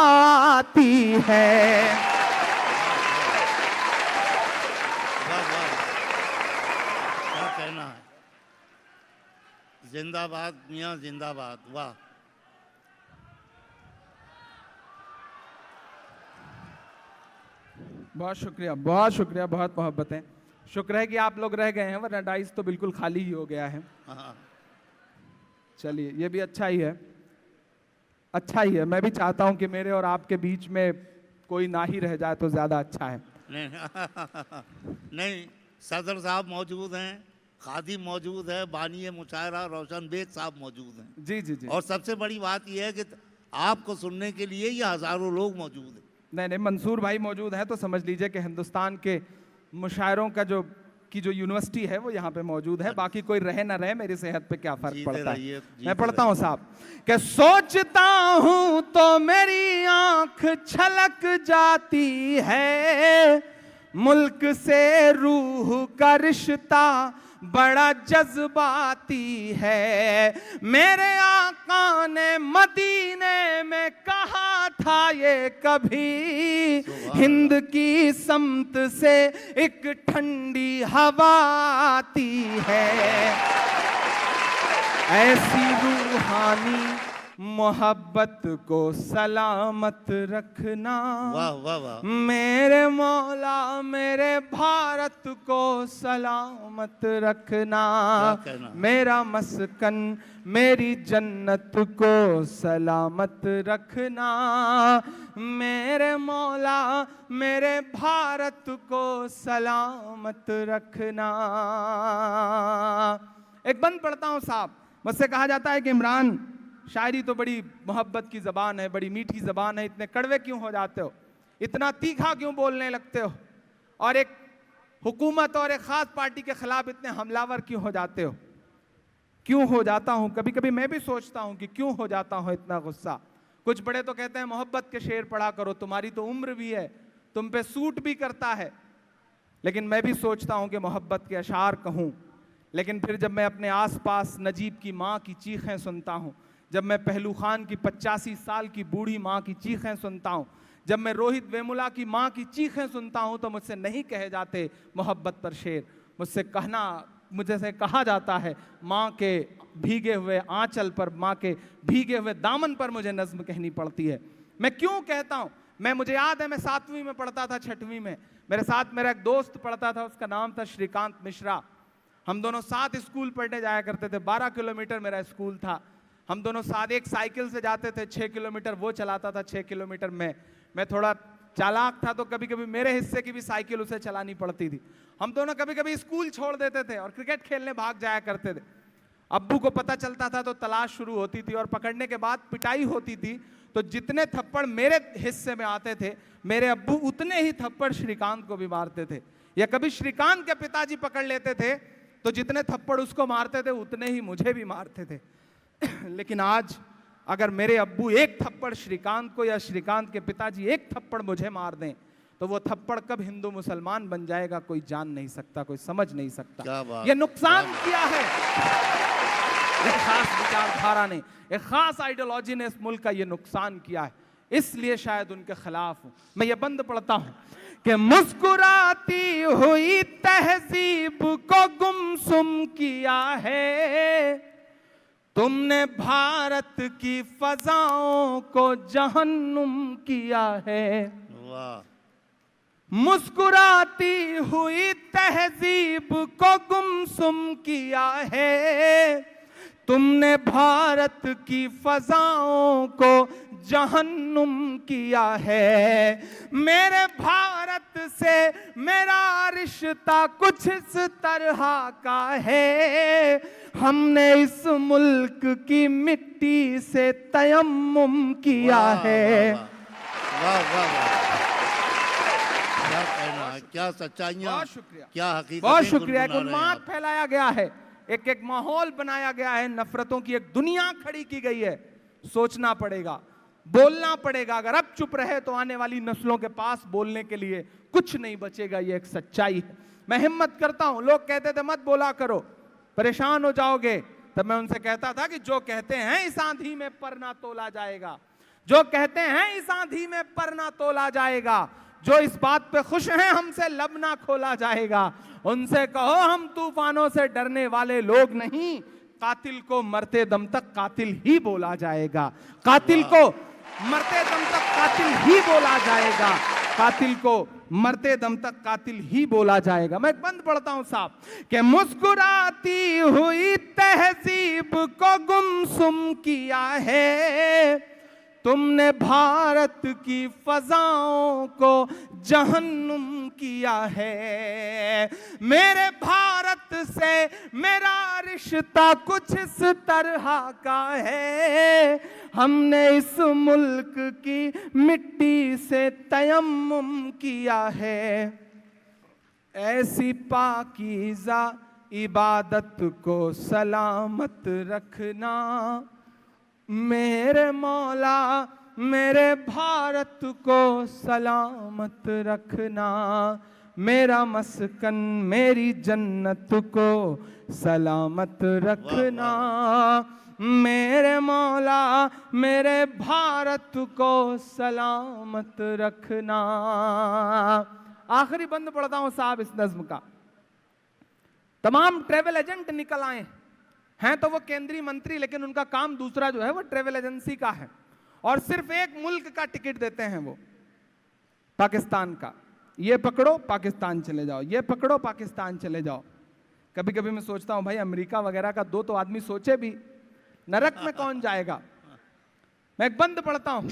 [SPEAKER 1] आती है।
[SPEAKER 2] वाह वाह, क्या कहना है। जिंदाबाद मियाँ जिंदाबाद। वाह,
[SPEAKER 1] बहुत शुक्रिया, बहुत शुक्रिया, बहुत मोहब्बत है। शुक्र है कि आप लोग रह गए हैं, वरना डाइस तो बिल्कुल खाली ही हो गया है।
[SPEAKER 2] हाँ,
[SPEAKER 1] चलिए, ये भी अच्छा ही है, अच्छा ही है। मैं भी चाहता हूं कि मेरे और आपके बीच में कोई ना ही रह जाए तो ज़्यादा अच्छा है।
[SPEAKER 2] नहीं, सदर साहब मौजूद हैं, खादी मौजूद है, बानी मुशायरा रोशन बेग साहब मौजूद हैं।
[SPEAKER 1] जी जी जी।
[SPEAKER 2] और सबसे बड़ी बात यह है कि आपको सुनने के लिए ये हजारों लोग मौजूद हैं।
[SPEAKER 1] नहीं नहीं, मंसूर भाई मौजूद है तो समझ लीजिए कि हिंदुस्तान के मुशायरों का जो यूनिवर्सिटी है वो यहाँ पे मौजूद है। बाकी कोई रहे ना रहे, मेरी सेहत पे क्या फर्क पड़ता है। मैं पढ़ता हूँ साहब कि सोचता हूँ तो मेरी आंख छलक जाती है, मुल्क से रूह का रिश्ता बड़ा जज्बाती है। मेरे आका ने मदीने में कहा था ये कभी, हिंद की समत से एक ठंडी हवा आती है। ऐसी रूहानी मोहब्बत को सलामत रखना,
[SPEAKER 2] वाह वाह वाह,
[SPEAKER 1] मेरे मौला मेरे भारत को सलामत रखना, मेरा मस्कन मेरी जन्नत को सलामत रखना, मेरे मौला मेरे भारत को सलामत रखना। एक बंद पढ़ता हूँ साहब। मुझसे कहा जाता है कि इमरान, शायरी तो बड़ी मोहब्बत की ज़बान है, बड़ी मीठी ज़बान है, इतने कड़वे क्यों हो जाते हो, इतना तीखा क्यों बोलने लगते हो, और एक हुकूमत और एक ख़ास पार्टी के ख़िलाफ़ इतने हमलावर क्यों हो जाते हो। क्यों हो जाता हूँ, कभी कभी मैं भी सोचता हूँ कि क्यों हो जाता हूँ इतना गुस्सा। कुछ बड़े तो कहते हैं मोहब्बत के शेर पढ़ा करो, तुम्हारी तो उम्र भी है, तुम पे सूट भी करता है। लेकिन मैं भी सोचता हूँ कि मोहब्बत के अशार कहूँ, लेकिन फिर जब मैं अपने आसपास नजीब की माँ की चीखें सुनता हूँ, जब मैं पहलू खान की 85 साल की बूढ़ी माँ की चीखें सुनता हूँ, जब मैं रोहित वेमुला की माँ की चीखें सुनता हूँ, तो मुझसे नहीं कहे जाते मोहब्बत पर शेर। मुझसे से कहा जाता है माँ के भीगे हुए आंचल पर, माँ के भीगे हुए दामन पर मुझे नज़्म कहनी पड़ती है। मैं क्यों कहता हूँ, मुझे याद है मैं 7वीं में पढ़ता था, 6वीं में मेरे साथ मेरा एक दोस्त पढ़ता था, उसका नाम था श्रीकांत मिश्रा। हम दोनों साथ स्कूल पढ़ने जाया करते थे, 12 किलोमीटर मेरा स्कूल था। हम दोनों साथ एक साइकिल से जाते थे, 6 किलोमीटर वो चलाता था, 6 किलोमीटर मैं थोड़ा चालाक था तो कभी कभी मेरे हिस्से की भी साइकिल उसे चलानी पड़ती थी। हम दोनों कभी कभी स्कूल छोड़ देते थे और क्रिकेट खेलने भाग जाया करते थे। अब्बू को पता चलता था तो तलाश शुरू होती थी, और पकड़ने के बाद पिटाई होती थी। तो जितने थप्पड़ मेरे हिस्से में आते थे, मेरे अब्बू उतने ही थप्पड़ श्रीकांत को भी मारते थे। या कभी श्रीकांत के पिताजी पकड़ लेते थे तो जितने थप्पड़ उसको मारते थे उतने ही मुझे भी मारते थे। लेकिन आज अगर मेरे अब्बू एक थप्पड़ श्रीकांत को या श्रीकांत के पिताजी एक थप्पड़ मुझे मार दें, तो वो थप्पड़ कब हिंदू मुसलमान बन जाएगा कोई जान नहीं सकता, कोई समझ नहीं सकता। ये नुकसान किया है एक खास विचारधारा ने, एक खास आइडियोलॉजी ने इस मुल्क का ये नुकसान किया है, इसलिए शायद उनके खिलाफ हूं। मैं ये बंद पढ़ता हूं कि मुस्कुराती हुई तहजीब को गुमसुम किया है, तुमने भारत की फजाओं को जहन्नुम किया है।
[SPEAKER 2] वाह।
[SPEAKER 1] मुस्कुराती हुई तहजीब को गुमसुम किया है, तुमने भारत की फजाओं को जहन्नुम किया है। मेरे भारत से मेरा रिश्ता कुछ इस तरह का है, हमने इस मुल्क की मिट्टी से तयम्मुम किया है।
[SPEAKER 2] वाह वाह वाह, क्या कहना है, क्या सच्चाइयाँ,
[SPEAKER 1] बहुत शुक्रिया,
[SPEAKER 2] क्या हकीकत।
[SPEAKER 1] बहुत शुक्रिया। एक उन्माद फैलाया गया है, एक माहौल बनाया गया है, नफरतों की एक दुनिया खड़ी की गई है। सोचना पड़ेगा, बोलना पड़ेगा। अगर अब चुप रहे तो आने वाली नस्लों के पास बोलने के लिए कुछ नहीं बचेगा। ये एक सच्चाई है। मैं हिम्मत करता हूं, लोग कहते थे मत बोला करो, परेशान हो जाओगे, तब मैं उनसे कहता था कि जो कहते हैं इस आंधी में पर ना तोला जाएगा, जो कहते हैं इस आंधी में पर ना तोला जाएगा, जो इस बात पे खुश हैं हमसे लब ना खोला जाएगा, उनसे कहो हम तूफानों से डरने वाले लोग नहीं, कातिल को मरते दम तक कातिल ही बोला जाएगा, कातिल को मरते दम तक कातिल ही बोला जाएगा, कातिल को मरते दम तक कातिल ही बोला जाएगा। मैं एक बंद पढ़ता हूं साहब कि मुस्कुराती हुई तहजीब को गुमसुम किया है, तुमने भारत की फजाओं को जहन्नुम किया है। मेरे भारत से मेरा रिश्ता कुछ इस तरह का है, हमने इस मुल्क की मिट्टी से तयम्मुम किया है। ऐसी पाकीज़ा इबादत को सलामत रखना मेरे मौला, मेरे भारत को सलामत रखना, मेरा मस्कन मेरी जन्नत को सलामत रखना, मेरे मौला मेरे भारत को सलामत रखना। आखिरी बंद पढ़ता हूं साहब इस नज्म का। तमाम ट्रेवल एजेंट निकल आए हैं तो वो केंद्रीय मंत्री, लेकिन उनका काम दूसरा जो है वो ट्रेवल एजेंसी का है, और सिर्फ एक मुल्क का टिकट देते हैं, वो पाकिस्तान का। ये पकड़ो पाकिस्तान चले जाओ, ये पकड़ो पाकिस्तान चले जाओ। कभी कभी मैं सोचता हूं भाई अमेरिका वगैरह का दो तो आदमी सोचे भी, नरक में कौन जाएगा। मैं एक बंद पढ़ता हूं,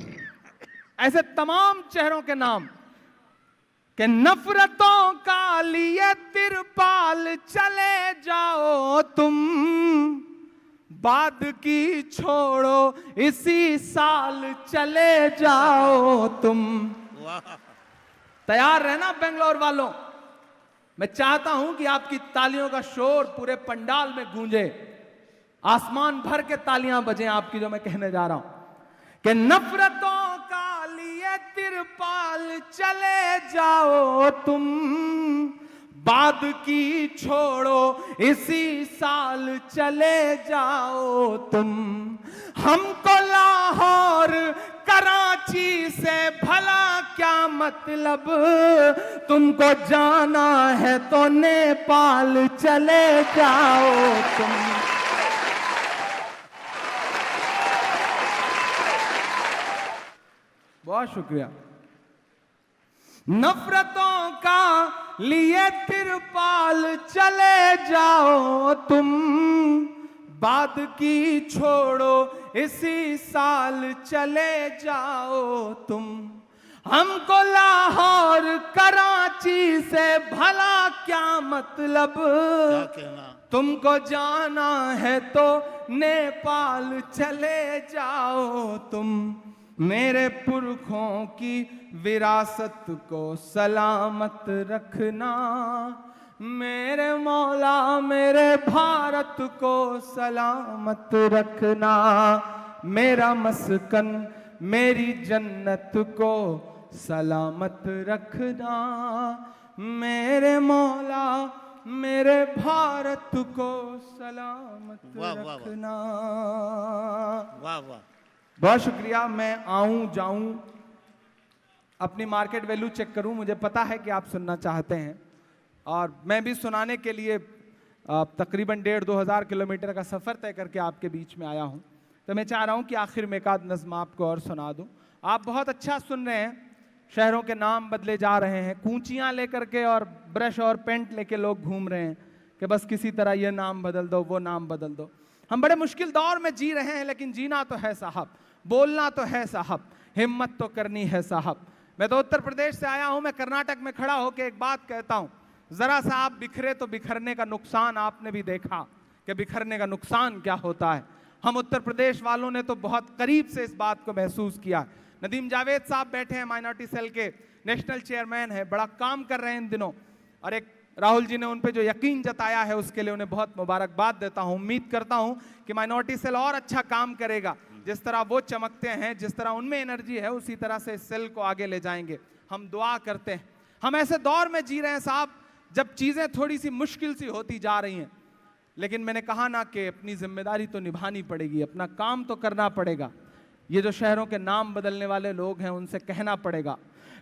[SPEAKER 1] ऐसे तमाम चेहरों के नाम कि नफरतों का लिए तिरपाल चले जाओ तुम, बाद की छोड़ो इसी साल चले जाओ तुम। तैयार रहना बेंगलोर वालों, मैं चाहता हूं कि आपकी तालियों का शोर पूरे पंडाल में गूंजे, आसमान भर के तालियां बजें आपकी, जो मैं कहने जा रहा हूं कि नफरतों का लिए तिरपाल चले जाओ तुम, बाद की छोड़ो इसी साल चले जाओ तुम। हमको लाहौर कराची से भला क्या मतलब, तुमको जाना है तो नेपाल चले जाओ तुम। बहुत शुक्रिया। नफरतों का लिए तिरपाल चले जाओ तुम, बाद की छोड़ो इसी साल चले जाओ तुम। हमको लाहौर कराची से भला क्या मतलब,
[SPEAKER 2] क्या कहना,
[SPEAKER 1] तुमको जाना है तो नेपाल चले जाओ तुम। मेरे पुरखों की विरासत को सलामत रखना, मेरे मौला मेरे भारत को सलामत रखना, मेरा मस्कन मेरी जन्नत को सलामत रखना, मेरे मौला मेरे भारत को सलामत रखना।
[SPEAKER 2] वाह वाह,
[SPEAKER 1] बहुत शुक्रिया। मैं आऊं जाऊं, अपनी मार्केट वैल्यू चेक करूं, मुझे पता है कि आप सुनना चाहते हैं, और मैं भी सुनाने के लिए तकरीबन 1,500-2,000 किलोमीटर का सफ़र तय करके आपके बीच में आया हूं। तो मैं चाह रहा हूं कि आखिर में एक आध नज़्म आपको और सुना दूं। आप बहुत अच्छा सुन रहे हैं, शहरों के नाम बदले जा रहे हैं, कूंचियाँ लेकर के और ब्रश और पेंट लेके लोग घूम रहे हैं कि बस किसी तरह ये नाम बदल दो, वो नाम बदल दो। हम बड़े मुश्किल दौर में जी रहे हैं, लेकिन जीना तो है साहब। बोलना तो है साहब, हिम्मत तो करनी है साहब। मैं तो उत्तर प्रदेश से आया हूं, मैं कर्नाटक में खड़ा होकर एक बात कहता हूं, जरा सा आप बिखरे तो बिखरने का नुकसान आपने भी देखा कि बिखरने का नुकसान क्या होता है। हम उत्तर प्रदेश वालों ने तो बहुत करीब से इस बात को महसूस किया। नदीम जावेद साहब बैठे हैं, माइनॉरिटी सेल के नेशनल चेयरमैन है, बड़ा काम कर रहे हैं इन दिनों, और एक राहुल जी ने उन पे जो यकीन जताया है उसके लिए उन्हें बहुत मुबारकबाद देता हूं। उम्मीद करता हूं कि माइनॉरिटी सेल और अच्छा काम करेगा। जिस तरह वो चमकते हैं, जिस तरह उनमें एनर्जी है, उसी तरह से इस सेल को आगे ले जाएंगे। हम दुआ करते हैं। हम ऐसे दौर में जी रहे हैं साहब जब चीजें थोड़ी सी मुश्किल सी होती जा रही हैं, लेकिन मैंने कहा ना कि अपनी जिम्मेदारी तो निभानी पड़ेगी, अपना काम तो करना पड़ेगा। ये जो शहरों के नाम बदलने वाले लोग हैं उनसे कहना पड़ेगा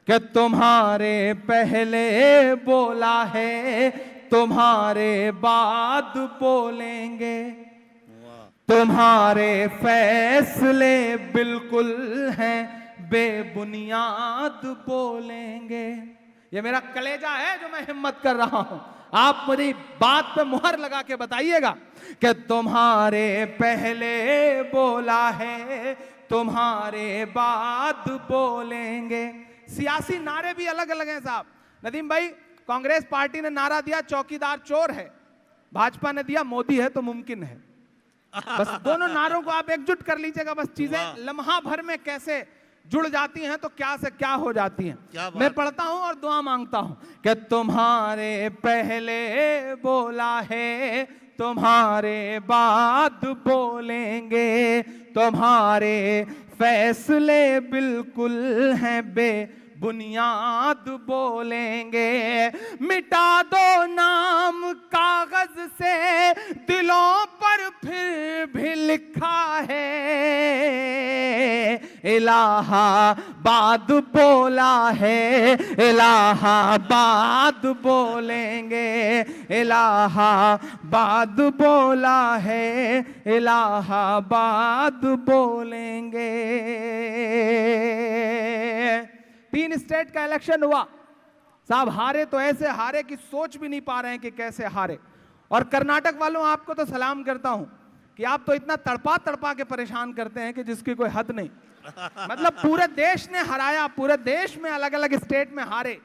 [SPEAKER 1] कि तुम्हारे पहले बोला है, तुम्हारे बाद बोलेंगे, तुम्हारे फैसले बिल्कुल हैं बेबुनियाद बोलेंगे। ये मेरा कलेजा है जो मैं हिम्मत कर रहा हूं। आप मेरी बात पे मुहर लगा के बताइएगा कि तुम्हारे पहले बोला है, तुम्हारे बाद बोलेंगे। सियासी नारे भी अलग अलग हैं साहब। नदीम भाई, कांग्रेस पार्टी ने नारा दिया चौकीदार चोर है, भाजपा ने दिया मोदी है तो मुमकिन है। बस दोनों नारों को आप एकजुट कर लीजिएगा, बस चीजें लम्हा भर में कैसे जुड़ जाती हैं तो क्या से क्या हो जाती हैं। मैं पढ़ता हूं और दुआ मांगता हूं कि तुम्हारे पहले बोला है, तुम्हारे बाद बोलेंगे, तुम्हारे फैसले बिल्कुल हैं बेबुनियाद बोलेंगे। मिटा दो नाम कागज से, दिलों पर फिर भी लिखा है, इलाहाबाद बोला है, इलाहाबाद बोलेंगे, इलाहाबाद बोला है, इलाहाबाद बोलेंगे। 3 स्टेट का इलेक्शन हुआ साहब, हारे तो ऐसे हारे कि सोच भी नहीं पा रहे हैं कि कैसे हारे। और कर्नाटक वालों, आपको तो सलाम करता हूं कि आप तो इतना तड़पा तड़पा के परेशान करते हैं कि जिसकी कोई हद नहीं। मतलब पूरे देश ने हराया, पूरे देश में अलग अलग स्टेट में हारे,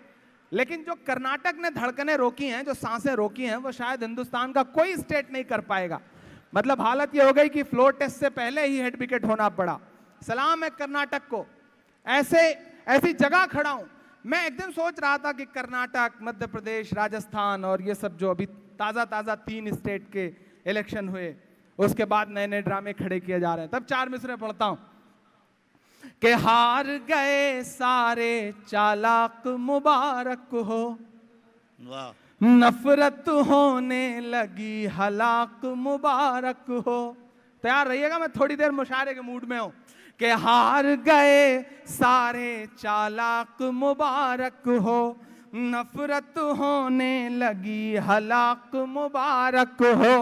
[SPEAKER 1] लेकिन जो कर्नाटक ने धड़कनें रोकी हैं, जो सांसें रोकी हैं, वो शायद हिंदुस्तान का कोई स्टेट नहीं कर पाएगा। मतलब हालत ये हो गई कि फ्लोर टेस्ट से पहले ही हेड विकेट होना पड़ा। सलाम है कर्नाटक को, ऐसी जगह खड़ा हूं। मैं एक दिन सोच रहा था कि कर्नाटक, मध्य प्रदेश, राजस्थान और ये सब जो अभी ताजा 3 स्टेट के इलेक्शन हुए, उसके बाद नए नए ड्रामे खड़े किए जा रहे हैं। तब 4 मिसरे पढ़ता हूं कि हार गए सारे चालाक मुबारक हो, नफरत होने लगी हलाक मुबारक हो। तैयार रहिएगा, मैं थोड़ी देर मुशायरे के मूड में हूं। कि हार गए सारे चालाक मुबारक हो, नफरत होने लगी हलाक मुबारक हो।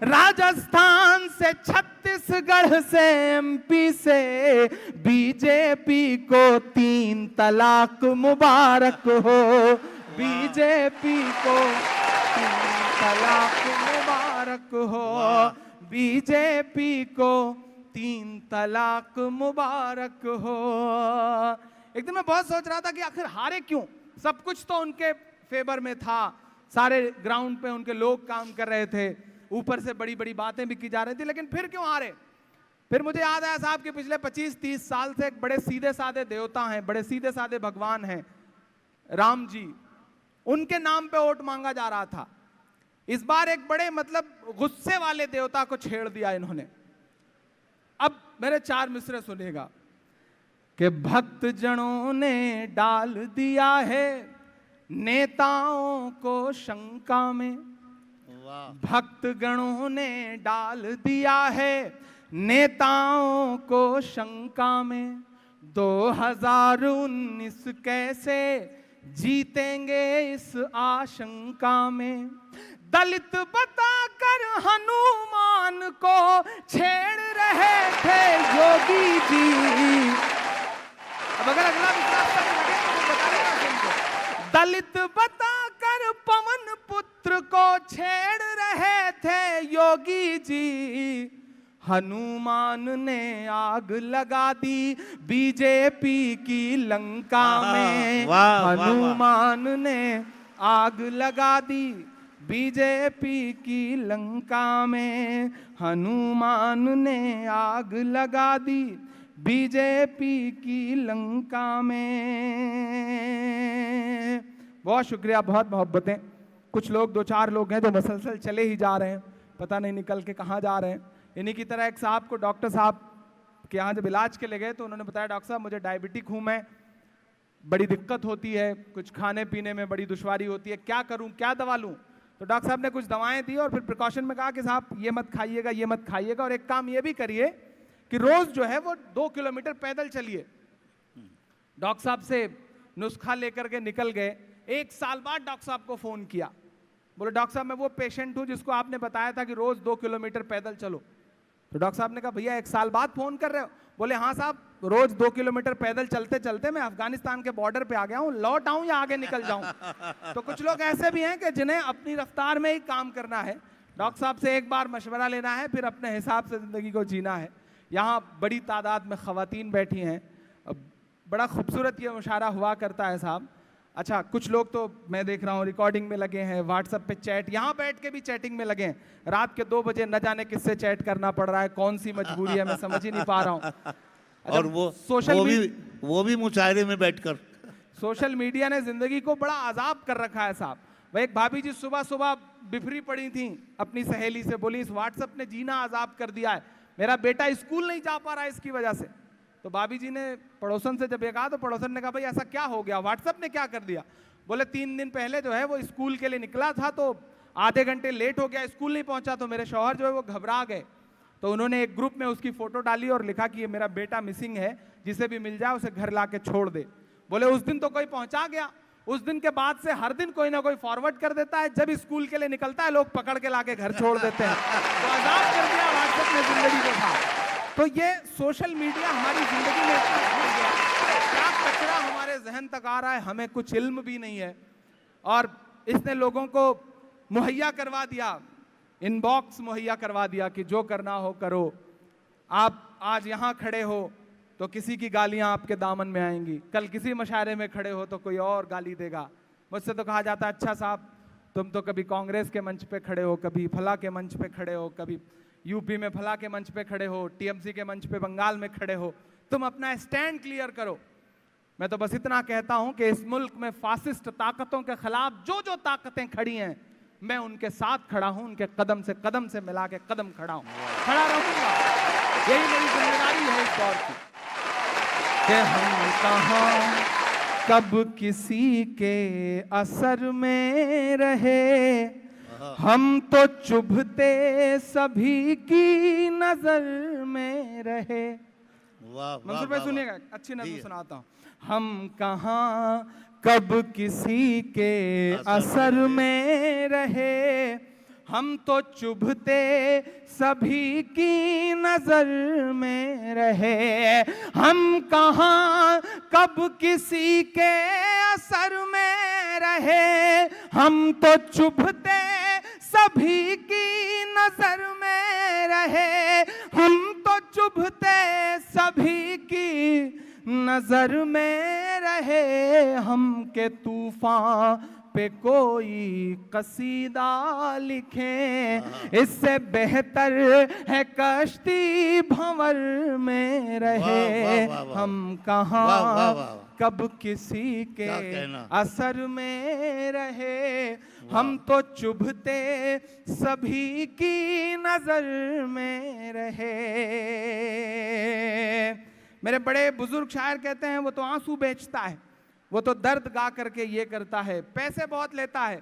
[SPEAKER 1] राजस्थान से, छत्तीसगढ़ से, एमपी से बीजेपी को 3 तलाक मुबारक हो, बीजेपी को 3 तलाक मुबारक हो, बीजेपी को 3 तलाक मुबारक हो। एक दिन मैं बहुत सोच रहा था कि आखिर हारे क्यों। सब कुछ तो उनके फेवर में था, सारे ग्राउंड पे उनके लोग काम कर रहे थे, ऊपर से बड़ी बड़ी बातें भी की जा रही थी, लेकिन फिर क्यों हारे। फिर मुझे याद आया साहब कि पिछले 25-30 साल से एक बड़े सीधे साधे देवता हैं, बड़े सीधे साधे भगवान हैं, राम जी, उनके नाम पे वोट मांगा जा रहा था। इस बार एक बड़े मतलब गुस्से वाले देवता को छेड़ दिया इन्होंने। अब मेरे 4 मिसरे सुनिएगा कि भक्त जनों ने डाल दिया है नेताओं को शंका में, भक्त गणों ने डाल दिया है नेताओं को शंका में। 2019 कैसे जीतेंगे इस आशंका में। दलित बताकर हनुमान को छेड़ रहे थे योगी जी। अब अगर अगला दलित बताकर पवन पुत्र को छेड़ रहे थे योगी जी। हनुमान ने आग लगा दी बीजेपी की लंका में।
[SPEAKER 2] वाह, वाह, वाह।
[SPEAKER 1] हनुमान ने आग लगा दी बीजेपी की लंका में। हनुमान ने आग लगा दी बीजेपी की लंका में। बहुत शुक्रिया, बहुत मोहब्बतें। कुछ लोग, 2-4 लोग हैं जो मसलसल चले ही जा रहे हैं, पता नहीं निकल के कहाँ जा रहे हैं। इन्हीं की तरह एक साहब को डॉक्टर साहब के यहाँ जब इलाज के लिए गए तो उन्होंने बताया, डॉक्टर साहब मुझे डायबिटिक हूँ मैं, बड़ी दिक्कत होती है, कुछ खाने पीने में बड़ी दुश्वारी होती है, क्या करूँ, क्या दवा लूँ? तो डॉक्टर साहब ने कुछ दवाएं दी और फिर प्रिकॉशन में कहा कि साहब ये मत खाइएगा, ये मत खाइएगा, और एक काम ये भी करिए कि रोज जो है वो 2 किलोमीटर पैदल चलिए। डॉक्टर साहब से नुस्खा लेकर के निकल गए। 1 साल बाद डॉक्टर साहब को फोन किया, बोले डॉक्टर साहब मैं वो पेशेंट हूं जिसको आपने बताया था कि रोज 2 किलोमीटर पैदल चलो। तो डॉक्टर साहब ने कहा भैया 1 साल बाद फोन कर रहे हो? बोले हाँ साहब, रोज 2 किलोमीटर पैदल चलते चलते मैं अफगानिस्तान के बॉर्डर पे आ गया हूँ, लौट आऊं या आगे निकल जाऊं। तो कुछ लोग ऐसे भी हैं कि जिन्हें अपनी रफ्तार में ही काम करना है। डॉक्टर साहब से एक बार मशवरा लेना है, फिर अपने हिसाब से जिंदगी को जीना है। यहाँ बड़ी तादाद में ख़वातीन बैठी हैं, बड़ा खूबसूरत ये मुशायरा हुआ करता है साहब। अच्छा, कुछ लोग तो मैं देख रहा हूँ रिकॉर्डिंग में लगे हैं, व्हाट्सएप पे चैट, यहाँ बैठ के भी चैटिंग में लगे हैं। रात के 2 बजे न जाने किससे चैट करना पड़ रहा है, कौन सी मजबूरी है, मैं समझ ही नहीं पा रहा हूँ।
[SPEAKER 2] और वो भी मुशायरे में बैठकर।
[SPEAKER 1] सोशल मीडिया ने जिंदगी को बड़ा अजाब कर रखा है साहब। वह एक भाभी जी सुबह सुबह बिफरी पड़ी थी अपनी सहेली से, बोली इस व्हाट्सएप ने जीना अजाब कर दिया है, मेरा बेटा स्कूल नहीं जा पा रहा है इसकी वजह से। तो भाभी जी ने पड़ोसन से जब ये कहा तो पड़ोसन ने कहा भाई ऐसा क्या हो गया, व्हाट्सएप ने क्या कर दिया? बोले 3 दिन पहले जो है वो स्कूल के लिए निकला था तो आधे घंटे लेट हो गया, स्कूल नहीं पहुंचा, तो मेरे शौहर जो है वो घबरा गए। तो उन्होंने एक ग्रुप में उसकी फोटो डाली और लिखा कि ये मेरा बेटा मिसिंग है, जिसे भी मिल जाए उसे घर ला के छोड़ दे। बोले उस दिन तो कोई पहुंचा गया, उस दिन के बाद से हर दिन कोई ना कोई फॉरवर्ड कर देता है, जब स्कूल के लिए निकलता है लोग पकड़ के लाके घर छोड़ देते हैं। तो आजाद कर दिया व्हाट्सएप ने जिंदगी को था। तो ये सोशल मीडिया हमारी जिंदगी में इतना घुस गया, क्या कचरा हमारे जहन तक आ रहा है, हमें कुछ इल्म भी नहीं है। और इसने लोगों को मुहैया करवा दिया, इनबॉक्स मुहैया करवा दिया कि जो करना हो करो। आप आज यहाँ खड़े हो तो किसी की गालियाँ आपके दामन में आएंगी, कल किसी मशायरे में खड़े हो तो कोई और गाली देगा। मुझसे तो कहा जाता है अच्छा साहब तुम तो कभी कांग्रेस के मंच पे खड़े हो, कभी फला के मंच पे खड़े हो, कभी यूपी में फला के मंच पे खड़े हो, टीएमसी के मंच पे बंगाल में खड़े हो, तुम अपना स्टैंड क्लियर करो। मैं तो बस इतना कहता हूं कि इस मुल्क में फासिस्ट ताकतों के खिलाफ जो जो ताकतें खड़ी हैं, मैं उनके साथ खड़ा हूं, उनके कदम से मिला के कदम खड़ा रहूंगा। यही मेरी जिम्मेदारी है इस दौर की कि हम कहां कब किसी के असर में रहे, हम तो चुभते सभी की नजर में रहे। मंसूर भाई सुनिएगा, अच्छी नज़म सुनाता हूँ। हम कहाँ कब किसी के असर में रहे, हम तो चुभते सभी की नजर में रहे। हम कहाँ कब किसी के असर में रहे, हम तो चुभते सभी की नजर में रहे। हम तो चुभते सभी की नजर में रहे। हम के तूफान पे कोई कसीदा लिखें, इससे बेहतर है कश्ती भंवर में रहे। हम कहाँ कब किसी के असर में रहे, हम तो चुभते सभी की नजर में रहे। मेरे बड़े बुजुर्ग शायर कहते हैं वो तो आंसू बेचता है, वो तो दर्द गा करके ये करता है, पैसे बहुत लेता है।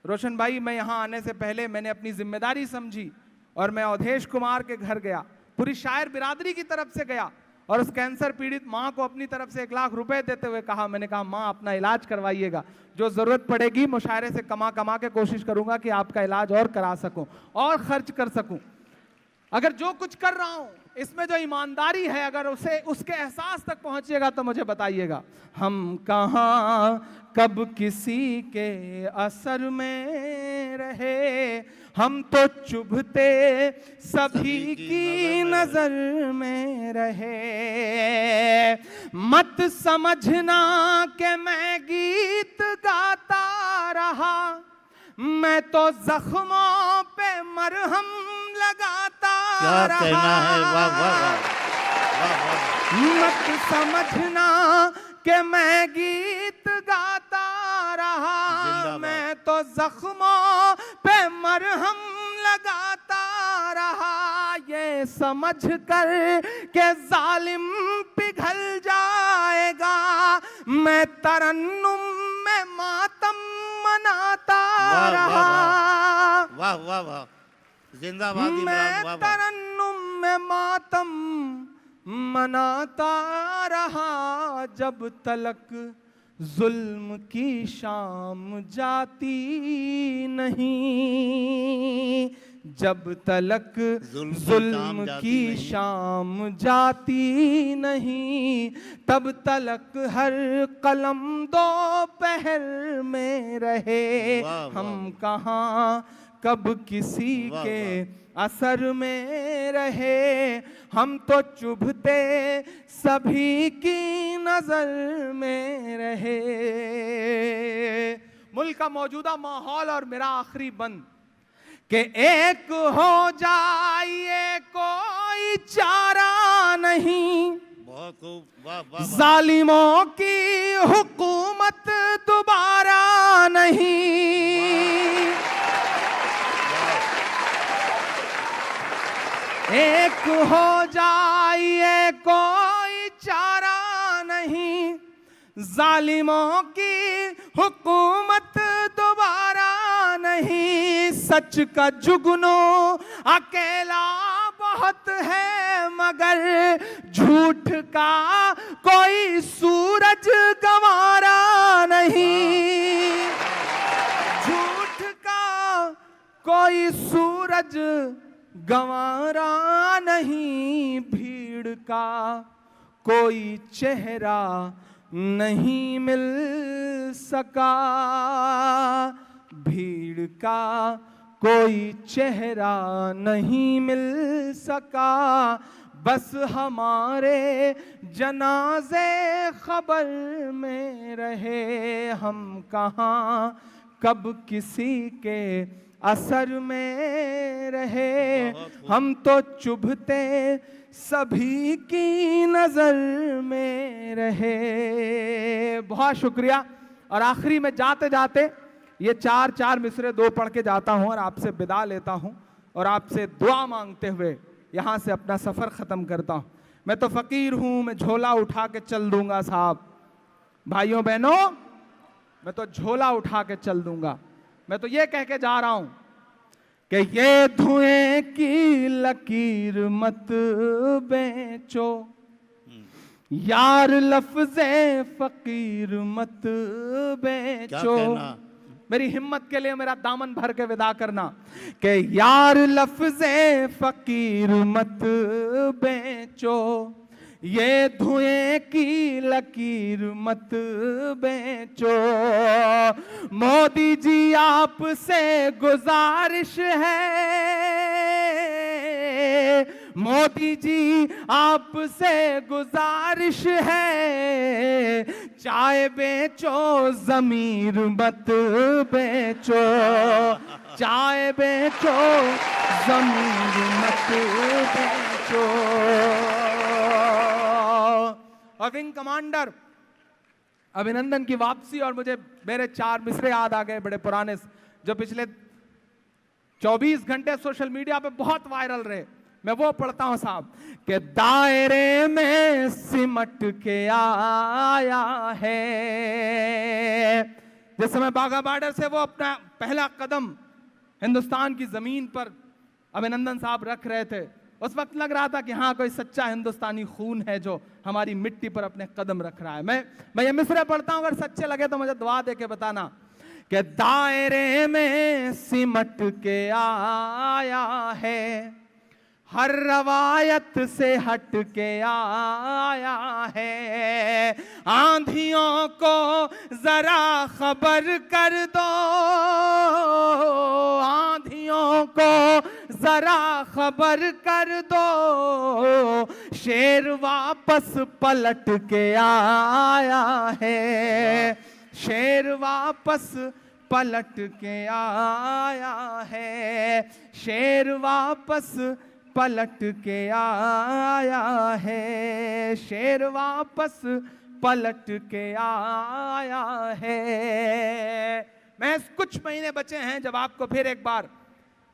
[SPEAKER 1] रोशन भाई, मैं यहाँ आने से पहले मैंने अपनी जिम्मेदारी समझी और मैं अवधेश कुमार के घर गया, पूरी शायर बिरादरी की तरफ से गया और उस कैंसर पीड़ित माँ को अपनी तरफ से 1 लाख रुपए देते हुए कहा, मैंने कहा माँ अपना इलाज करवाइएगा, जो जरूरत पड़ेगी मुशायरे से कमा कमा के कोशिश करूंगा कि आपका इलाज और करा सकूं और खर्च कर सकूं। अगर जो कुछ कर रहा हूं इसमें जो ईमानदारी है, अगर उसे उसके एहसास तक पहुंचिएगा तो मुझे बताइएगा। हम कहाँ कब किसी के असर में में रहे, हम तो चुभते सभी की नजर में रहे। मत समझना कि मैं गीत गाता रहा, मैं तो जख्मों पे मरहम लगाता
[SPEAKER 2] क्या
[SPEAKER 1] रहा।
[SPEAKER 2] कहना है, वाह वाह वाह वाह वाह।
[SPEAKER 1] मत समझना कि मैं गीत गाता रहा,
[SPEAKER 2] जिंदाबाद।
[SPEAKER 1] मैं तो जख्मों पे मरहम लगाता रहा। ये समझ कर के जालिम पिघल जाएगा, मैं तरन्नुम में मातम मनाता
[SPEAKER 2] वाह,
[SPEAKER 1] रहा।
[SPEAKER 2] वाह वाह वाह, जिंदाबाद इमरान,
[SPEAKER 1] मैं
[SPEAKER 2] वाह वाह।
[SPEAKER 1] तरन्नुम में मातम मनाता रहा, जब तलक जुल्म की शाम जाती नहीं, जब तलक जुल्म की शाम जाती नहीं, तब तलक हर कलम दोपहर में रहे।
[SPEAKER 2] वाह, वाह।
[SPEAKER 1] हम कहाँ कब किसी
[SPEAKER 2] वाह,
[SPEAKER 1] के
[SPEAKER 2] वाह।
[SPEAKER 1] असर में रहे, हम तो चुभते सभी की नजर में रहे। मुल्क का मौजूदा माहौल और मेरा आखिरी बंद कि एक हो जाइए कोई चारा नहीं,
[SPEAKER 2] बहुत खूब, वाह वाह वाह।
[SPEAKER 1] जालिमों की हुकूमत दोबारा नहीं। एक हो जाइए कोई चारा नहीं, जालिमों की हुकूमत दोबारा नहीं। सच का जुगनू अकेला बहुत है, मगर झूठ का कोई सूरज गंवारा नहीं। झूठ का कोई सूरज गंवारा नहीं, भीड़ का कोई चेहरा नहीं मिल सका, भीड़ का कोई चेहरा नहीं मिल सका। बस हमारे जनाजे खबर में रहे, हम कहाँ कब किसी के असर में रहे, हम तो चुभते सभी की नजर में रहे। बहुत शुक्रिया। और आखिरी में जाते जाते ये चार मिसरे दो पढ़ के जाता हूं और आपसे विदा लेता हूं और आपसे दुआ मांगते हुए यहां से अपना सफर खत्म करता हूं। मैं तो फकीर हूं, मैं झोला उठा के चल दूंगा साहब। भाइयों बहनों, मैं तो झोला उठा के चल दूंगा। मैं तो ये कह के जा रहा हूं कि ये धुएं की लकीर मत बेचो, यार लफ्ज़े फकीर मत बेचो। मेरी हिम्मत के लिए मेरा दामन भर के विदा करना कि यार लफ्ज़े फकीर मत बेचो, ये धुएं की लकीर मत बेचो। मोदी जी आपसे गुजारिश है, मोदी जी आपसे गुजारिश है, चाय बेचो ज़मीर मत बेचो, चाय बेचो ज़मीर मत बेचो। और विंग कमांडर अभिनंदन की वापसी और मुझे मेरे 4 मिसरे याद आ गए बड़े पुराने, जो पिछले 24 घंटे सोशल मीडिया पे बहुत वायरल रहे। मैं वो पढ़ता हूं साहब कि दायरे में सिमट के आया है। जिस समय बाघा बॉर्डर से वो अपना पहला कदम हिंदुस्तान की जमीन पर अभिनंदन साहब रख रहे थे, उस वक्त लग रहा था कि हाँ कोई सच्चा हिंदुस्तानी खून है जो हमारी मिट्टी पर अपने कदम रख रहा है। मैं ये मिसरे पढ़ता हूं, अगर सच्चे लगे तो मुझे दुआ दे के बताना कि दायरे में सिमट के आया है, हर रवायत से हट के आया है। आंधियों को जरा खबर कर दो, जरा खबर कर दो, शेर वापस पलट के आया है, शेर वापस पलट के आया है, शेर वापस पलट के आया है, शेर वापस पलट के आया है। महज कुछ महीने बचे हैं जब आपको फिर एक बार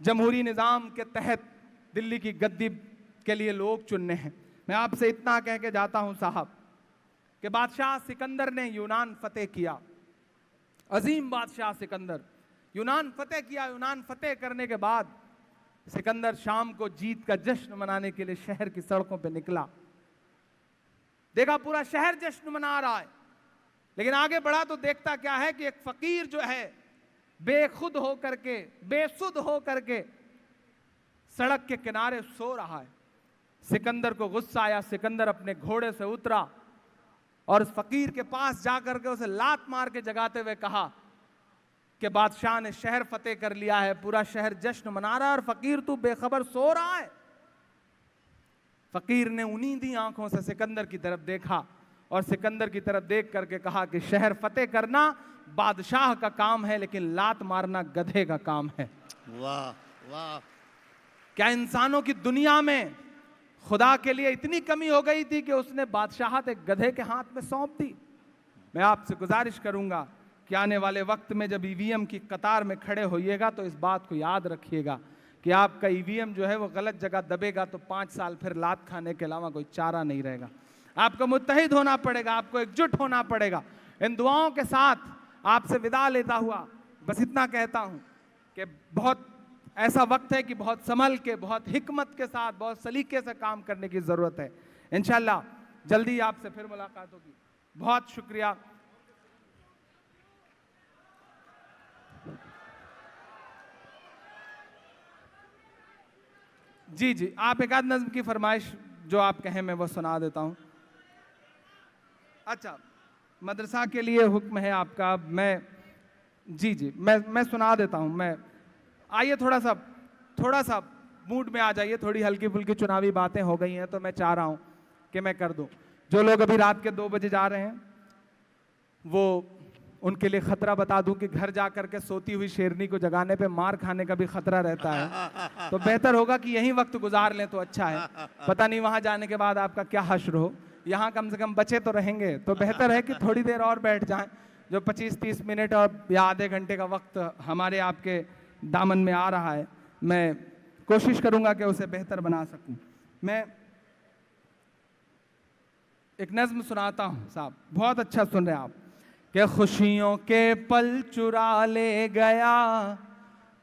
[SPEAKER 1] जमहूरी निज़ाम के तहत दिल्ली की गद्दी के लिए लोग चुनने हैं। मैं आपसे इतना कह के जाता हूं साहब कि बादशाह सिकंदर ने यूनान फतेह किया, अजीम बादशाह सिकंदर यूनान फतेह किया। यूनान फतेह करने के बाद सिकंदर शाम को जीत का जश्न मनाने के लिए शहर की सड़कों पे निकला। देखा पूरा शहर जश्न मना रहा है, लेकिन आगे बढ़ा तो देखता क्या है कि एक फकीर जो है बेखुद हो करके, बेसुध हो करके सड़क के किनारे सो रहा है। सिकंदर को गुस्सा आया, सिकंदर अपने घोड़े से उतरा और उस फकीर के पास जाकर के उसे लात मार के जगाते हुए कहा कि बादशाह ने शहर फतेह कर लिया है, पूरा शहर जश्न मना रहा है और फकीर तू बेखबर सो रहा है। फकीर ने उन्नीदी आंखों से सिकंदर की तरफ देखा और सिकंदर की तरफ देख करके कहा कि शहर फतेह करना बादशाह का काम है, लेकिन लात मारना गधे का काम है।
[SPEAKER 2] वाह वाह।
[SPEAKER 1] क्या इंसानों की दुनिया में खुदा के लिए इतनी कमी हो गई थी कि उसने बादशाहत एक गधे के हाथ में सौंप दी। मैं आपसे गुजारिश करूंगा कि आने वाले वक्त में जब ईवीएम की कतार में खड़े होइएगा तो इस बात को याद रखिएगा कि आपका ईवीएम जो है वो गलत जगह दबेगा तो 5 साल फिर लात खाने के अलावा कोई चारा नहीं रहेगा। आपको मुत्तहिद होना पड़ेगा, आपको एकजुट होना पड़ेगा। इन दुआओं के साथ आपसे विदा लेता हुआ बस इतना कहता हूं कि बहुत ऐसा वक्त है कि बहुत संभल के, बहुत हिकमत के साथ, बहुत सलीके से काम करने की ज़रूरत है। इंशाल्लाह जल्दी आपसे फिर मुलाकात होगी। बहुत शुक्रिया। जी जी, आप एक आध नज़्म की फरमाइश जो आप कहें मैं वो सुना देता हूँ। अच्छा, मदरसा के लिए हुक्म है आपका। मैं सुना देता हूँ। मैं आइए थोड़ा सा मूड में आ जाइए। थोड़ी हल्की फुल्की चुनावी बातें हो गई हैं तो मैं चाह रहा हूँ कि मैं कर दूँ। जो लोग अभी रात के 2 बजे जा रहे हैं वो उनके लिए खतरा बता दूं कि घर जा करके सोती हुई शेरनी को जगाने पे मार खाने का भी खतरा रहता है, तो बेहतर होगा कि यही वक्त गुजार लें तो अच्छा है। पता नहीं वहां जाने के बाद आपका क्या हश्र हो। यहाँ कम से कम बचे तो रहेंगे, तो बेहतर है कि थोड़ी देर और बैठ जाएं। जो 25-30 मिनट और या आधे घंटे का वक्त हमारे आपके दामन में आ रहा है, मैं कोशिश करूंगा कि उसे बेहतर बना सकूं। मैं एक नज्म सुनाता हूं साहब, बहुत अच्छा सुन रहे हैं आप। कि खुशियों के पल चुरा ले गया,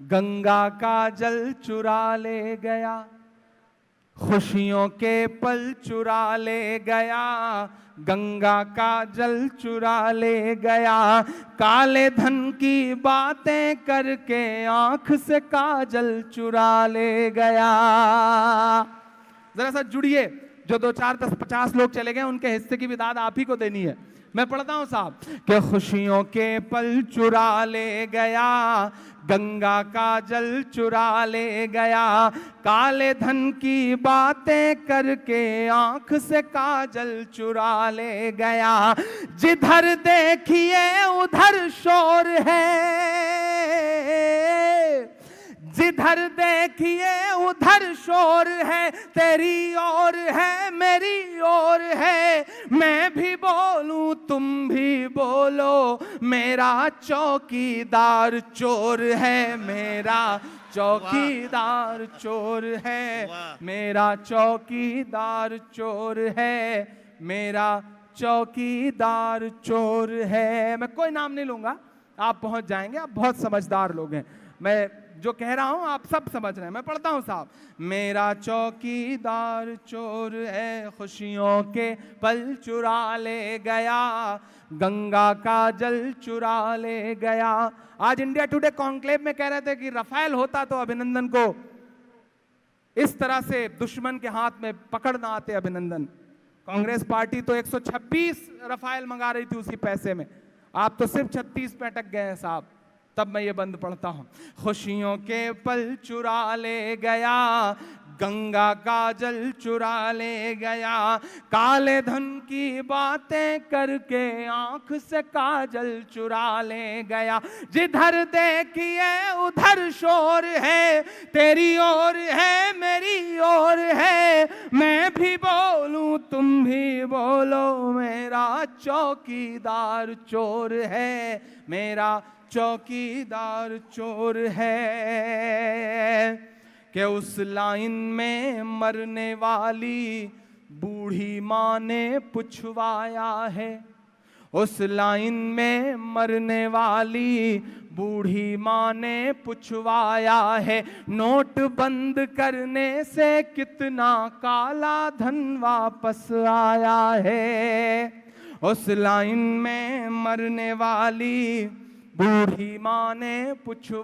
[SPEAKER 1] गंगा का जल चुरा ले गया। खुशियों के पल चुरा ले गया, गंगा का जल चुरा ले गया। काले धन की बातें करके आंख से काजल चुरा ले गया। जरा सा जुड़िए। जो 2, 4, 10, 50 लोग चले गए उनके हिस्से की भी दाद आप ही को देनी है। मैं पढ़ता हूं साहब कि खुशियों के पल चुरा ले गया, गंगा का जल चुरा ले गया। काले धन की बातें करके आंख से काजल चुरा ले गया। जिधर देखिए उधर शोर है, जिधर देखिए उधर शोर है। तेरी ओर है मेरी ओर है, मैं भी बोलूं तुम भी बोलो। मेरा चौकीदार चोर है, मेरा चौकीदार चोर है, मेरा चौकीदार चोर है, मेरा चौकीदार चोर है। मैं कोई नाम नहीं लूंगा, आप पहुंच जाएंगे। आप बहुत समझदार लोग हैं। मैं जो कह रहा हूं आप सब समझ रहे हैं। मैं पढ़ता हूं साहब। मेरा चौकीदार चोर है, खुशियों के पल चुरा ले गया, गंगा का जल चुरा ले गया। आज इंडिया टुडे कॉन्क्लेव में कह रहे थे कि रफाल होता तो अभिनंदन को इस तरह से दुश्मन के हाथ में पकड़ ना आते अभिनंदन। कांग्रेस पार्टी तो 126 रफाल मंगा रही थी उसी पैसे में, आप तो सिर्फ 36 पे अटक गए हैं साहब। तब मैं ये बंद पढ़ता हूँ। खुशियों के पल चुरा ले गया, गंगा का जल चुरा ले गया, काले धन की बातें करके आंख से काजल चुरा ले गया। जिधर देखिए उधर शोर है, तेरी ओर है मेरी ओर है, मैं भी बोलूं तुम भी बोलो, मेरा चौकीदार चोर है, मेरा चौकीदार चोर है। कि उस लाइन में मरने वाली बूढ़ी माँ ने पुछवाया है, उस लाइन में मरने वाली बूढ़ी माँ ने पुछवाया है, नोट बंद करने से कितना काला धन वापस आया है। उस लाइन में मरने वाली बूढ़ी माँ ने पुछवा